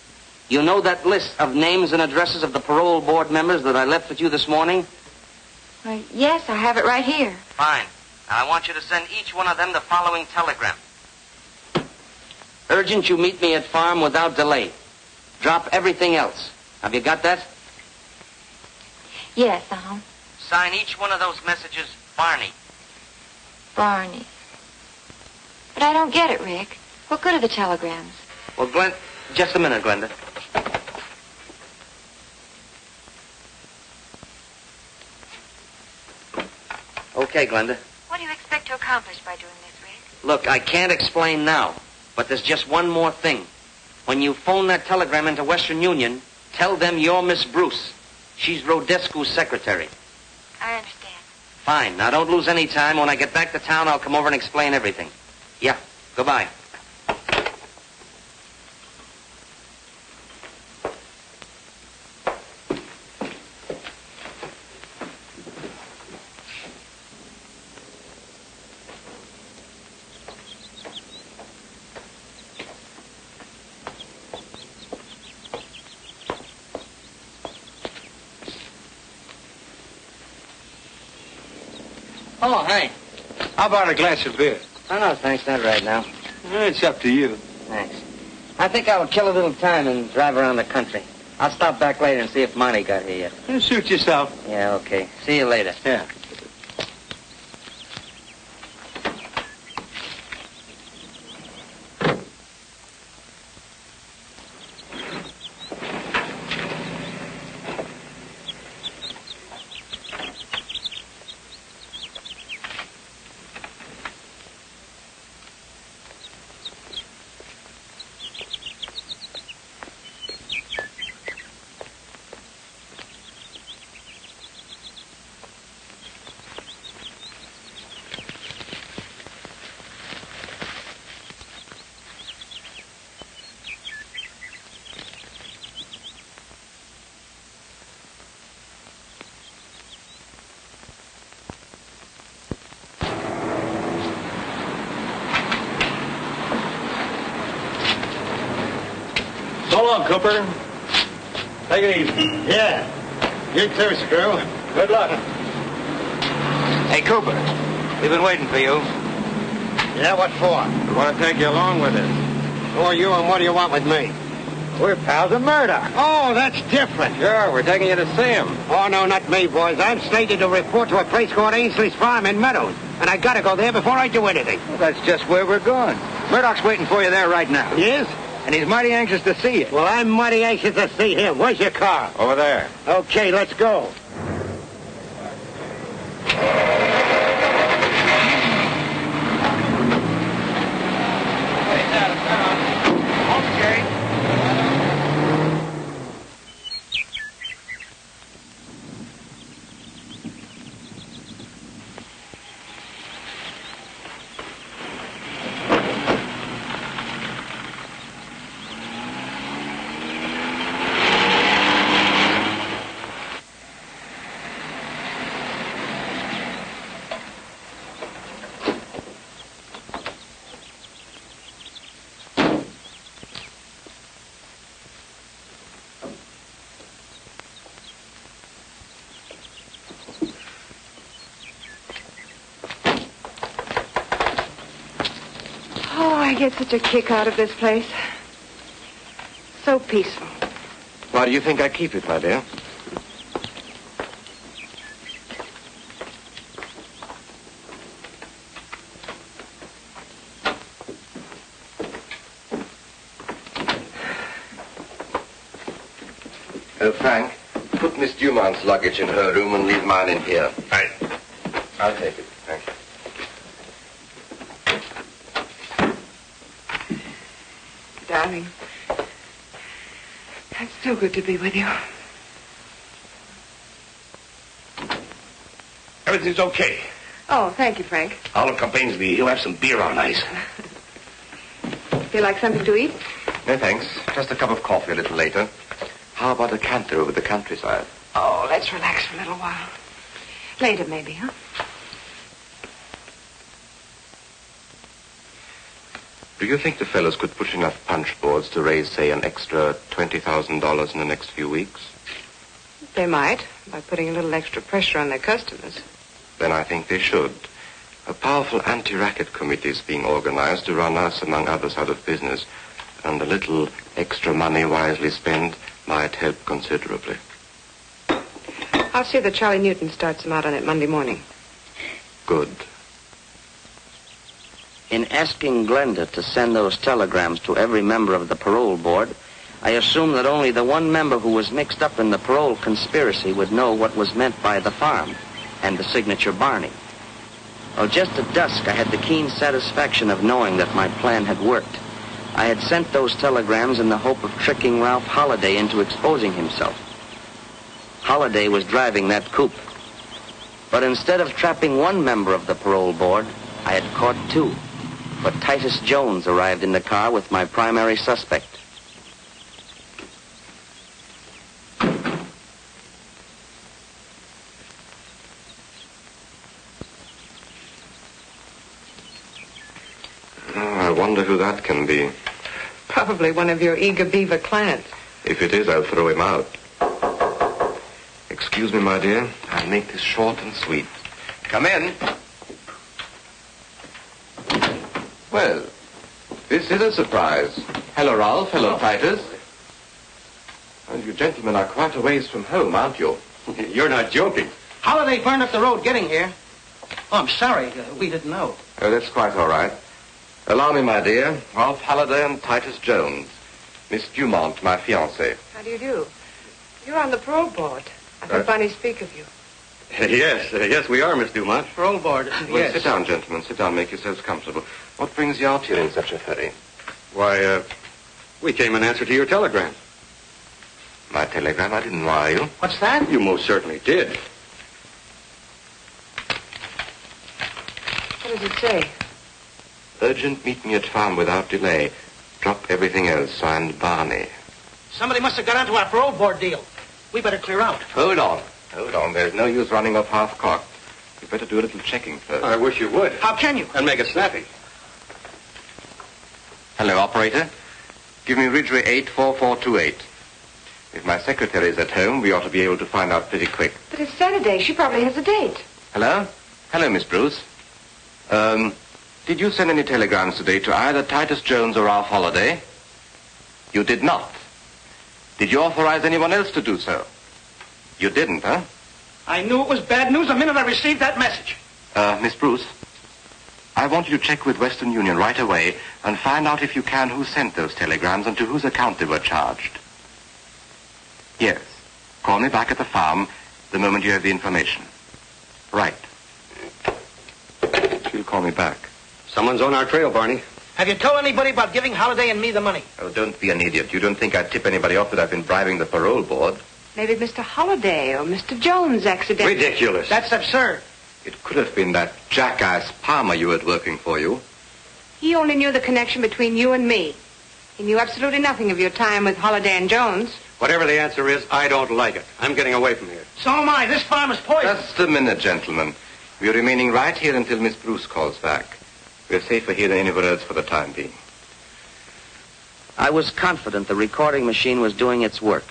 You know that list of names and addresses of the parole board members that I left with you this morning?
Why, yes, I have it right here.
Fine. Now I want you to send each one of them the following telegram. Urgent you meet me at farm without delay. Drop everything else. Have you got that?
Yes,
Sign each one of those messages Barney.
Barney. But I don't get it, Rick. What good are the telegrams?
Well, just a minute, Glenda. Okay, Glenda.
What do you expect to accomplish by doing this, Rick?
Look, I can't explain now, but there's just one more thing. When you phone that telegram into Western Union, tell them you're Miss Bruce. She's Rodescu's secretary.
I understand.
Fine. Now, don't lose any time. When I get back to town, I'll come over and explain everything. Yeah. Goodbye.
Oh, Hank. How about a glass of beer?
Oh, no, thanks. Not right now.
It's up to you.
Thanks. I think I'll kill a little time and drive around the country. I'll stop back later and see if Monty got here yet.
Suit yourself.
Yeah, okay. See you later.
Yeah.
So long, Cooper. Take it easy.
Yeah. You too, Screw.
Good luck.
Hey, Cooper. We've been waiting for you.
Yeah, what for?
We want to take you along with us.
Who are you and what do you want with me?
We're pals of Murdock.
Oh, that's different.
Sure, we're taking you to see him.
Oh, no, not me, boys. I'm stated to report to a place called Ainsley's Farm in Meadows. And I gotta go there before I do anything.
Well, that's just where we're going. Murdock's waiting for you there right now.
He is?
And he's mighty anxious to see you.
Well, I'm mighty anxious to see him. Where's your car?
Over there.
Okay, let's go.
get such a kick out of this place. So peaceful.
Why do you think I keep it, my dear? Oh, Frank, put Miss Dumont's luggage in her room and leave mine in here.
Right.
I'll take it. Thank you.
Darling, it's so good to be with you.
Everything's okay.
Oh, thank you, Frank.
Olive complains me he'll have some beer on ice.
Feel like something to eat?
No, thanks. Just a cup of coffee a little later. How about a canter over the countryside?
Oh, let's relax for a little while. Later, maybe, huh?
Do you think the fellows could push enough punch boards to raise, say, an extra $20,000 in the next few weeks?
They might, by putting a little extra pressure on their customers.
Then I think they should. A powerful anti-racket committee is being organized to run us, among others, out of business. And a little extra money wisely spent might help considerably.
I'll see that Charley Newton starts them out on it Monday morning.
Good.
In asking Glenda to send those telegrams to every member of the parole board, I assumed that only the one member who was mixed up in the parole conspiracy would know what was meant by the farm and the signature Barney. Well, just at dusk, I had the keen satisfaction of knowing that my plan had worked. I had sent those telegrams in the hope of tricking Rolfe Holiday into exposing himself. Holiday was driving that coupe. But instead of trapping one member of the parole board, I had caught two. But Titus Jones arrived in the car with my primary suspect.
I wonder who that can be.
Probably one of your eager beaver clients.
If it is, I'll throw him out. Excuse me, my dear. I'll make this short and sweet. Come in. Well, this is a surprise. Hello, Rolfe. Hello, Titus. Well, you gentlemen are quite a ways from home, aren't you?
You're not joking. Holiday burned up the road getting here. Oh, I'm sorry. We didn't know.
Oh, that's quite all right. Allow me, my dear. Rolfe Holiday and Titus Jones. Miss Dumont, my fiancée.
How do you do? You're on the parole board. I heard Bunny speak of you.
Yes, we are, Miss Dumont.
Parole board.
Well,
Yes.
sit down, gentlemen. Sit down. Make yourselves comfortable. What brings you out here in such a hurry?
Why, we came in answer to your telegram.
My telegram? I didn't wire you.
What's that?
You most certainly did.
What does it say?
Urgent, meet me at farm without delay. Drop everything else. Signed, Barney.
Somebody must have got onto our parole board deal. We better clear out.
Hold on. There's no use running off half-cocked. You better do a little checking first.
I wish you would.
How can you?
And make it snappy.
Hello, operator. Give me Ridgeway 84428. If my secretary is at home, we ought to be able to find out pretty quick.
But it's Saturday. She probably has a date.
Hello? Hello, Miss Bruce. Did you send any telegrams today to either Titus Jones or Rolfe Holiday? You did not. Did you authorize anyone else to do so? You didn't, huh?
I knew it was bad news the minute I received that message.
Miss Bruce, I want you to check with Western Union right away and find out if you can who sent those telegrams and to whose account they were charged. Yes. Call me back at the farm the moment you have the information. Right. She'll call me back.
Someone's on our trail, Barney.
Have you told anybody about giving Holiday and me the money?
Oh, don't be an idiot. You don't think I'd tip anybody off that I've been bribing the parole board?
Maybe Mr. Holiday or Mr. Jones accidentally.
Ridiculous.
That's absurd.
It could have been that jackass Palmer you had working for you.
He only knew the connection between you and me. He knew absolutely nothing of your time with Holiday and Jones.
Whatever the answer is, I don't like it. I'm getting away from here.
So am I. This farm is poison.
Just a minute, gentlemen. We're remaining right here until Miss Bruce calls back. We're safer here than anywhere else for the time being.
I was confident the recording machine was doing its work.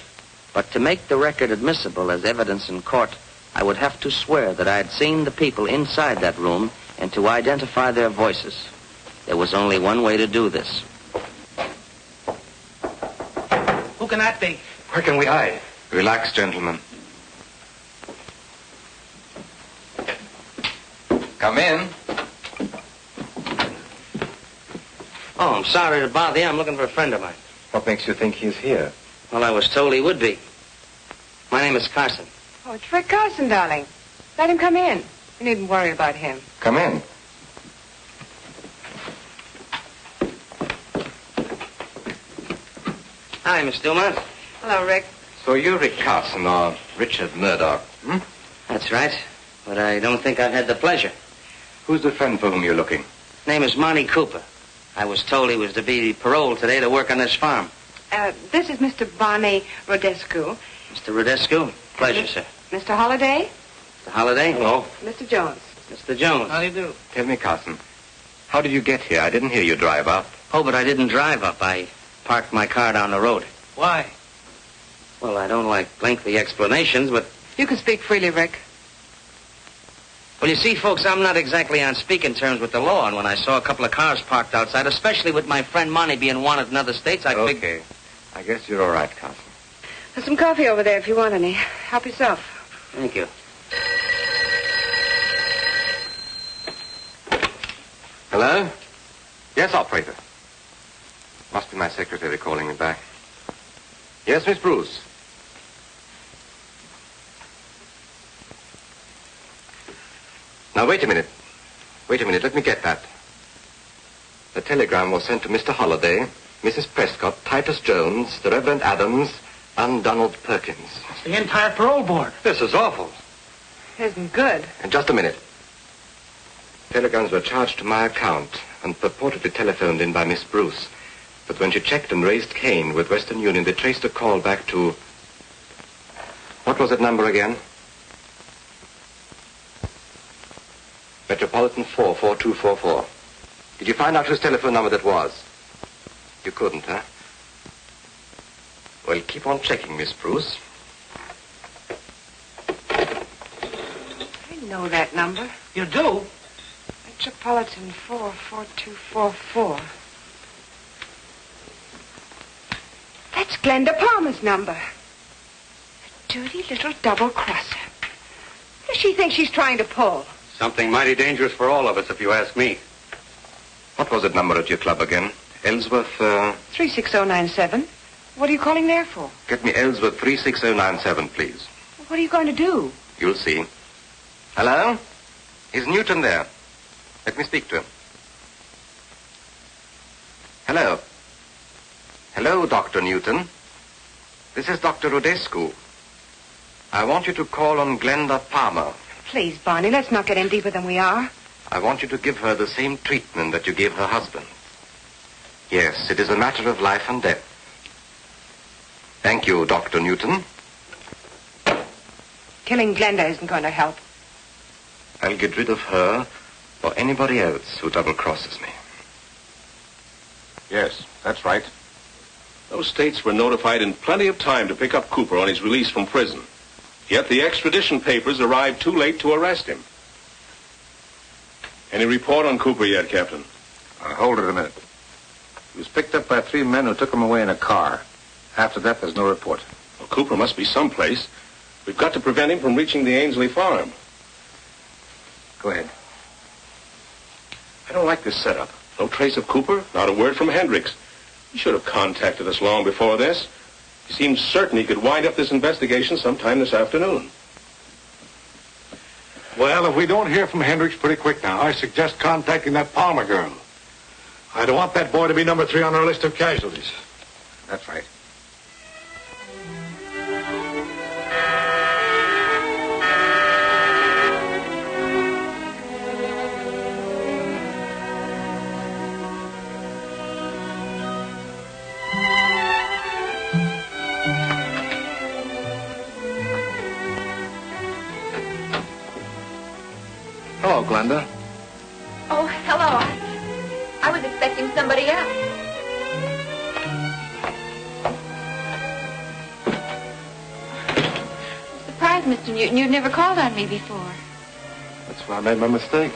But to make the record admissible as evidence in court, I would have to swear that I had seen the people inside that room and to identify their voices. There was only one way to do this.
Who can that be?
Where can we hide? Relax, gentlemen. Come in.
Oh, I'm sorry to bother you. I'm looking for a friend of mine.
What makes you think he's here?
Well, I was told he would be. My name is Carson.
Oh, it's Rick Carson, darling. Let him come in. You needn't worry about him.
Come in.
Hi, Miss Dumont.
Hello, Rick.
So you're Rick Carson, or Richard Murdock, hmm?
That's right. But I don't think I've had the pleasure.
Who's the friend for whom you're looking?
Name is Monty Cooper. I was told he was to be paroled today to work on this farm.
This is Mr. Barney Rodescu.
Mr. Rodescu? Pleasure, sir.
Mr. Holiday?
Mr. Holiday?
Hello.
Mr. Jones.
Mr. Jones.
How do you do?
Tell me, Carson, how did you get here? I didn't hear you drive up.
Oh, but I didn't drive up. I parked my car down the road.
Why?
Well, I don't like lengthy explanations, but...
You can speak freely, Rick.
Well, you see, folks, I'm not exactly on speaking terms with the law, and when I saw a couple of cars parked outside, especially with my friend Monty being wanted in other states, I figured...
Okay. I guess you're all right, Carson.
There's some coffee over there if you want any. Help yourself.
Thank you.
Hello? Yes, operator. Must be my secretary calling me back. Yes, Miss Bruce. Now, wait a minute. Wait a minute. Let me get that. The telegram was sent to Mr. Holiday, Mrs. Prescott, Titus Jones, the Reverend Adams, and Donald Perkins.
It's the entire parole board.
This is awful.
Isn't good.
And just a minute. Telegrams were charged to my account and purportedly telephoned in by Miss Bruce. But when she checked and raised Cain with Western Union, they traced a call back to... What was that number again? Metropolitan 44244. Did you find out whose telephone number that was? You couldn't, huh? Well, keep on checking, Miss Bruce.
I know that number.
You do?
Metropolitan 44244. That's Glenda Palmer's number. A dirty little double-crosser. What does she think she's trying to pull?
Something mighty dangerous for all of us, if you ask me.
What was that number at your club again? Ellsworth,
36097. What are you calling there for?
Get me Ellsworth 36097, please.
What are you going to do?
You'll see. Hello? Is Newton there? Let me speak to him. Hello. Hello, Dr. Newton. This is Dr. Rodescu. I want you to call on Glenda Palmer.
Please, Barney, let's not get in deeper than we are.
I want you to give her the same treatment that you gave her husband. Yes, it is a matter of life and death. Thank you, Dr. Newton.
Killing Glenda isn't going to help.
I'll get rid of her or anybody else who double-crosses me.
Yes, that's right. Those states were notified in plenty of time to pick up Cooper on his release from prison. Yet the extradition papers arrived too late to arrest him. Any report on Cooper yet, Captain?
Hold it a minute. He was picked up by 3 men who took him away in a car. After that, there's no report.
Well, Cooper must be someplace. We've got to prevent him from reaching the Ainsley farm.
Go ahead.
I don't like this setup. No trace of Cooper, not a word from Hendricks. He should have contacted us long before this. He seemed certain he could wind up this investigation sometime this afternoon.
Well, if we don't hear from Hendricks pretty quick now, I suggest contacting that Palmer girl. I don't want that boy to be number 3 on our list of casualties.
That's right. Hello, Glenda.
Oh, hello. I was expecting somebody else. I'm surprised, Mr. Newton. You've never called on me before.
That's where I made my mistake.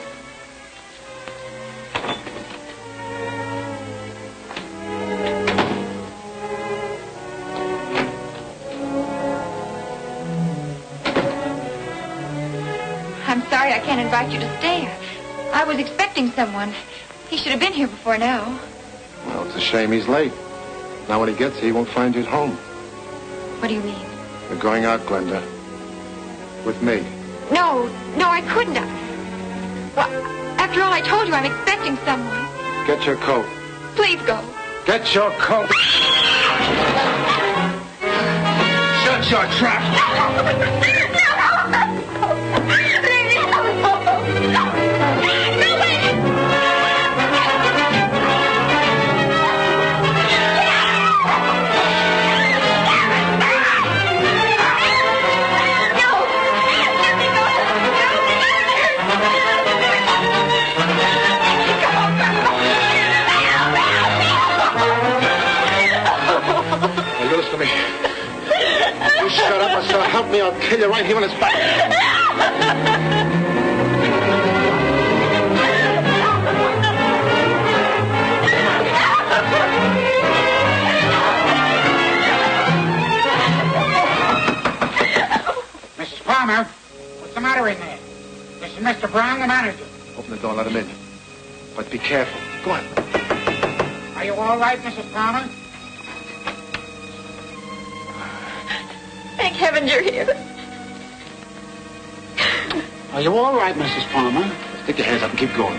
sorry I can't invite you to stay. I was expecting someone. He should have been here before now.
Well, it's a shame he's late. Now when he gets here, he won't find you at home.
What do you mean?
We're going out, Glenda. With me.
No, I couldn't. Well, after all I told you, I'm expecting someone.
Get your coat.
Please go.
Get your coat.
Shut your trap.
You shut up, or so help me, I'll kill you right here on his back.
Mrs. Palmer, what's the matter in there? This is Mr. Brown, the manager.
Open the door and let him in. But be careful. Go on.
Are you all right, Mrs. Palmer?
Thank heaven you're here.
Are you all right, Mrs. Palmer?
Stick your hands up and keep going.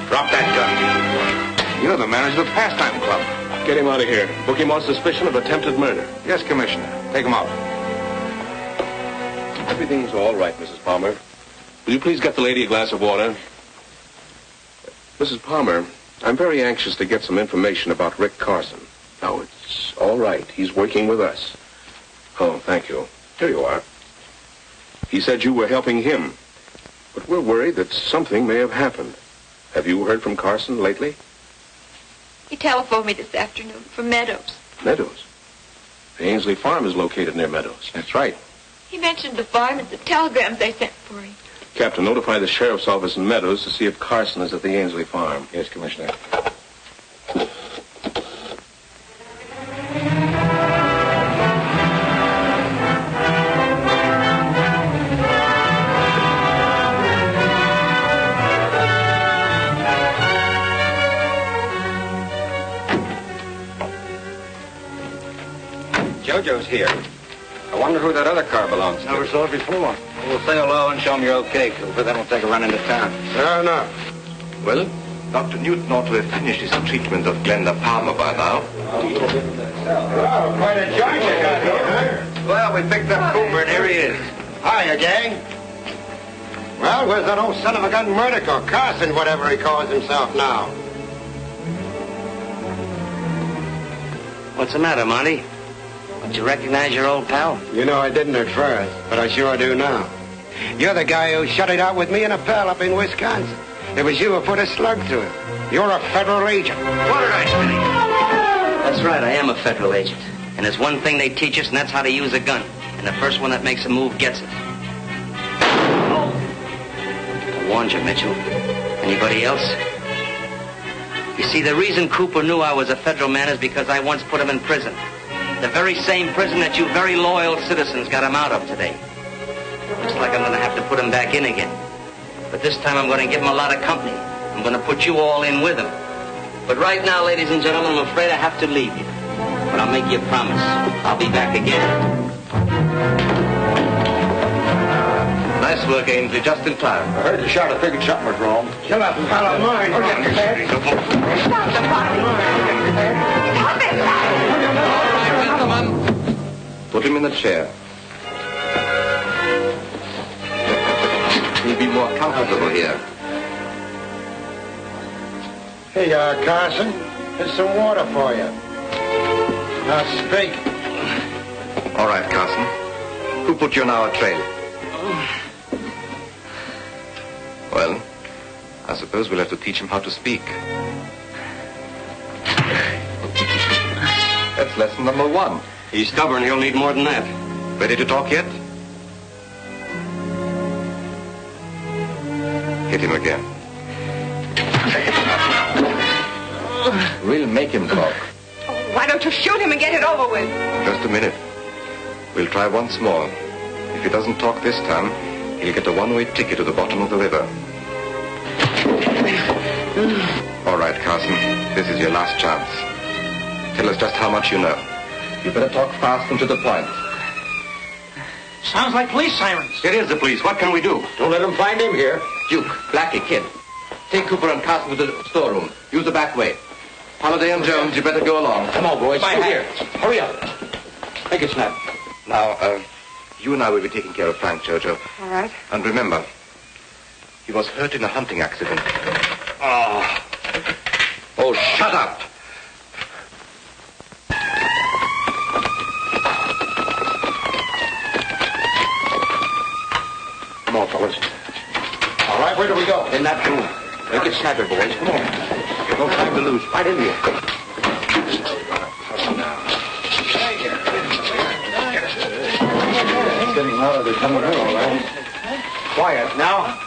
Drop that gun. You're the manager of the Pastime Club. Get him out of here. Book him on suspicion of attempted murder.
Yes, Commissioner. Take him out.
Everything's all right, Mrs. Palmer. Will you please get the lady a glass of water? Mrs. Palmer, I'm very anxious to get some information about Rick Carson. No, it's all right. He's working with us. Oh, thank you. Here you are. He said you were helping him. But we're worried that something may have happened. Have you heard from Carson lately?
He telephoned me this afternoon from Meadows.
Meadows? The Ainsley Farm is located near Meadows.
That's right.
He mentioned the farm and the telegrams they sent for him.
Captain, notify the sheriff's office in Meadows to see if Carson is at the Ainsley Farm.
Yes, Commissioner.
Jojo's here. I wonder who that other car belongs to.
Never saw it before.
We'll say hello and show him you're okay, Cooper. Then we'll take a run into town.
Fair enough.
Well, Dr. Newton ought to have finished his treatment of Glenda Palmer by now.
Oh, quite a joint you got here.
Well, we picked up Cooper, and here he is.
Hiya, gang. Well, where's that old son of a gun Murdock or Carson, whatever he calls himself now?
What's the matter, Monty? Don't you recognize your old pal?
You know, I didn't at first, but I sure do now. You're the guy who shut it out with me and a pal up in Wisconsin. It was you who put a slug through it. You're a federal agent.
What did I say? That's right, I am a federal agent. And there's one thing they teach us, and that's how to use a gun. And the first one that makes a move gets it. Oh. I warned you, Mitchell. Anybody else? You see, the reason Cooper knew I was a federal man is because I once put him in prison. The very same prison that you very loyal citizens got him out of today. Looks like I'm going to have to put him back in again. But this time I'm going to give him a lot of company. I'm going to put you all in with him. But right now, ladies and gentlemen, I'm afraid I have to leave you. But I'll make you a promise. I'll be back again.
Nice work, Ainsley, just in time.
I heard you shot. I figured something was wrong.
Kill that pal of mine.
Stop the body. Stop it.
Put him in the chair. He'll be more comfortable here.
Hey, Carson, here's some water for you. Now speak.
All right, Carson. Who put you on our trail? Well, I suppose we'll have to teach him how to speak. That's lesson number 1.
He's stubborn. He'll need more than that.
Ready to talk yet? Hit him again. We'll make him talk.
Oh, why don't you shoot him and get it over with?
Just a minute. We'll try once more. If he doesn't talk this time, he'll You get a one-way ticket to the bottom of the river. All right, Carson. This is your last chance. Tell us just how much you know. You better talk fast and to the point.
Sounds like police sirens.
It is the police. What can we do?
Don't let them find him here.
Duke, Blackie, Kid. Take Cooper and Carson to the storeroom. Use the back way. Holiday and Jones, you better go along.
Come on, boys.
Through here.
Hurry up. Make it snap.
Now, you and I will be taking care of Frank, Jojo.
All right.
And remember, he was hurt in a hunting accident.
Oh, shut up. Come on, fellas. All right, where do we go?
In that room. Make it snappy, boys. Come on. No time to lose. Right in here.
It's getting louder. They're coming in, all right. Quiet now.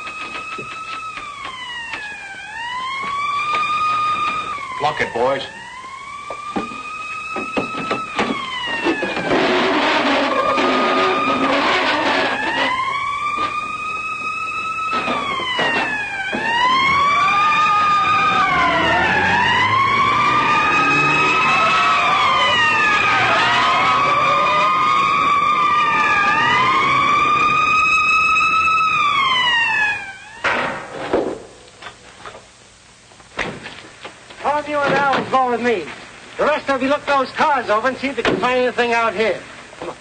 Lock it, boys.
You and Al will go with me. The rest of you look those cars over and see if you can find anything out here. Come on.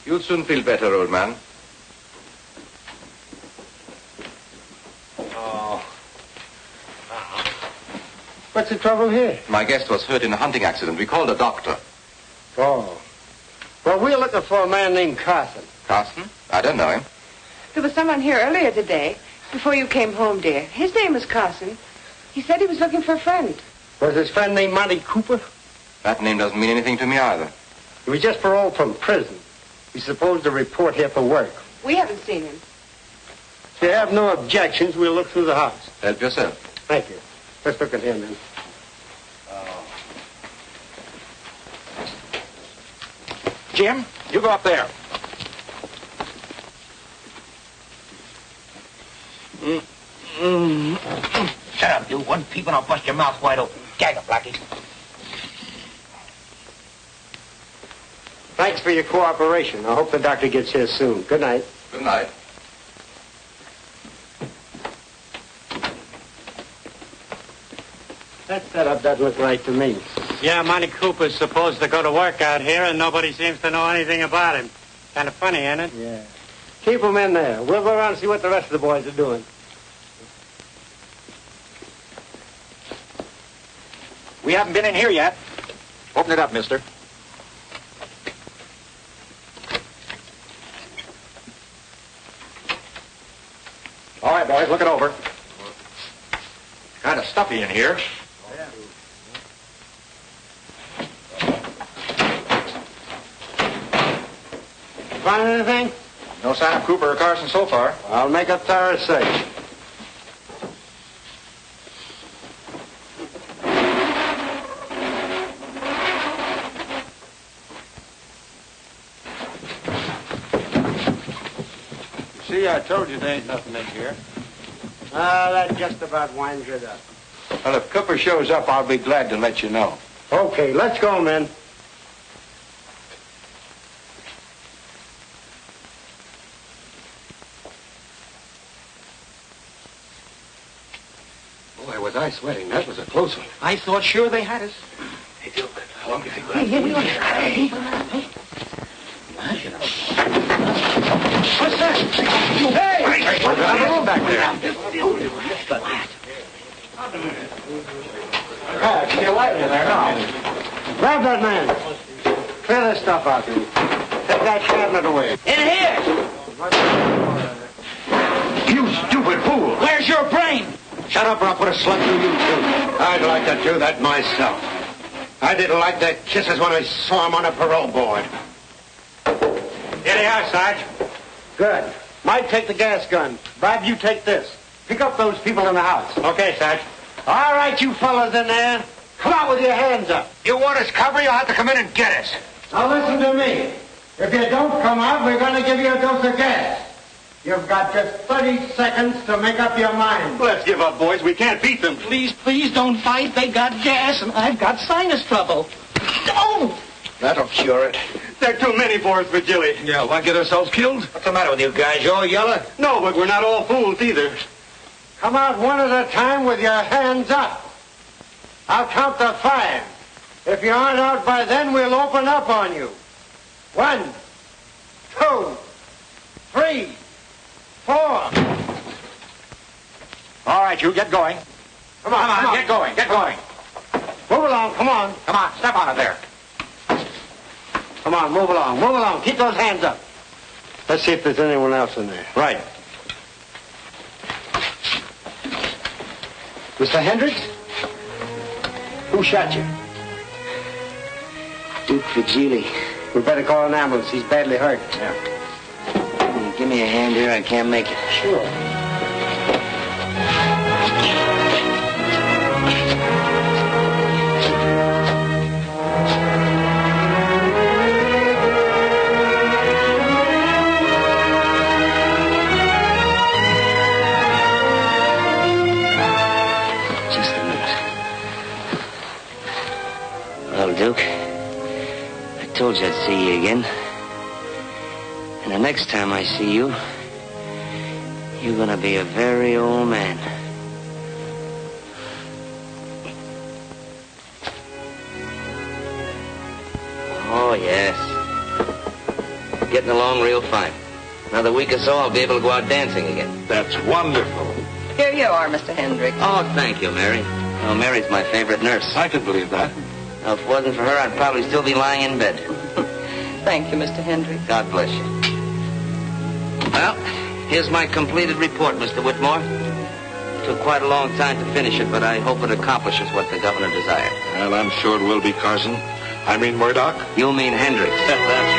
You'll soon feel better, old man.
What's the trouble here?
My guest was hurt in a hunting accident. We called a doctor.
Oh. Well, we're looking for a man named Carson.
Carson? I don't know him.
There was someone here earlier today, before you came home, dear. His name was Carson. He said he was looking for a friend.
Was his friend named Monty Cooper?
That name doesn't mean anything to me either.
He was just paroled from prison. He's supposed to report here for work.
We haven't seen him.
If you have no objections, we'll look through the house.
Help yourself.
Thank you. Let's look at him, then.
Jim, you go up there.
Shut up, dude. One peep and I'll bust your mouth wide open. Gag it, Blackie.
Thanks for your cooperation. I hope the doctor gets here soon. Good night.
Good night.
That setup doesn't look right to me.
Yeah, Monty Cooper's supposed to go to work out here, and nobody seems to know anything about him. Kind of funny, ain't it?
Yeah. Keep him in there. We'll go around and see what the rest of the boys are doing.
We haven't been in here yet. Open it up, mister. All right, boys, look it over. Kind of stuffy in here.
Find anything?
No sign of Cooper or Carson so far.
I'll make a thorough search.
See, I told you there ain't nothing in here.
That just about winds it up.
Well, if Cooper shows up, I'll be glad to let you know.
Okay, let's go, men.
Boy, was I sweating. That was a close one.
I thought sure they had us.
Hey, Duke, how long do you think we'll
Hey, here we are.
Hey.
What's that?
Hey! What's that room back there?
Yeah, see a light in there now. Grab that man. Clear this stuff out, you. Take that cabinet away.
In here!
You stupid fool!
Where's your brain?
Shut up or I'll put a slug through you, too.
I'd like to do that myself. I didn't like their kisses when I saw them on a parole board.
Here they are, Sarge.
Good. Mike, take the gas gun. Bob, you take this. Pick up those people in the house.
Okay, Sarge.
All right, you fellas in there. Come out with your hands up.
You want us cover, you'll have to come in and get us. Now listen to me. If you don't come out, we're going to give you a dose of gas. You've got just 30 seconds to make up your mind.
Let's give up, boys. We can't beat them.
Please don't fight. They got gas, and I've got sinus trouble. Oh!
That'll cure it.
There are too many for us, Virgili.
Yeah, why get ourselves killed?
What's the matter with you guys? You all yelling?
No, but we're not all fools either.
Come out one at a time with your hands up. I'll count to 5. If you aren't out by then, we'll open up on you. 1, 2, 3, 4.
All right, you get going.
Come on.
Get going.
Move along, come on.
Come on, step on it there.
Come on, move along. Keep those hands up. Let's see if there's anyone else in there.
Right.
Mr. Hendricks? Who shot you?
Duke Vigili.
We better call an ambulance. He's badly hurt.
Yeah. Give me a hand here. I can't make it.
Sure.
Just a minute. Well, Duke, I told you I'd see you again. And the next time I see you, you're gonna be a very old man. Oh, yes. Getting along real fine. Another week or so, I'll be able to go out dancing again.
That's wonderful.
Here you are, Mr. Hendricks.
Oh, thank you, Mary. Oh, Mary's my favorite nurse.
I can believe that.
Now, if it wasn't for her, I'd probably still be lying in bed.
Thank you, Mr. Hendricks.
God bless you. Well, here's my completed report, Mr. Whitmore. Took quite a long time to finish it, but I hope it accomplishes what the governor desired.
Well, I'm sure it will be, Carson. I mean Murdock.
You mean Hendricks.
That's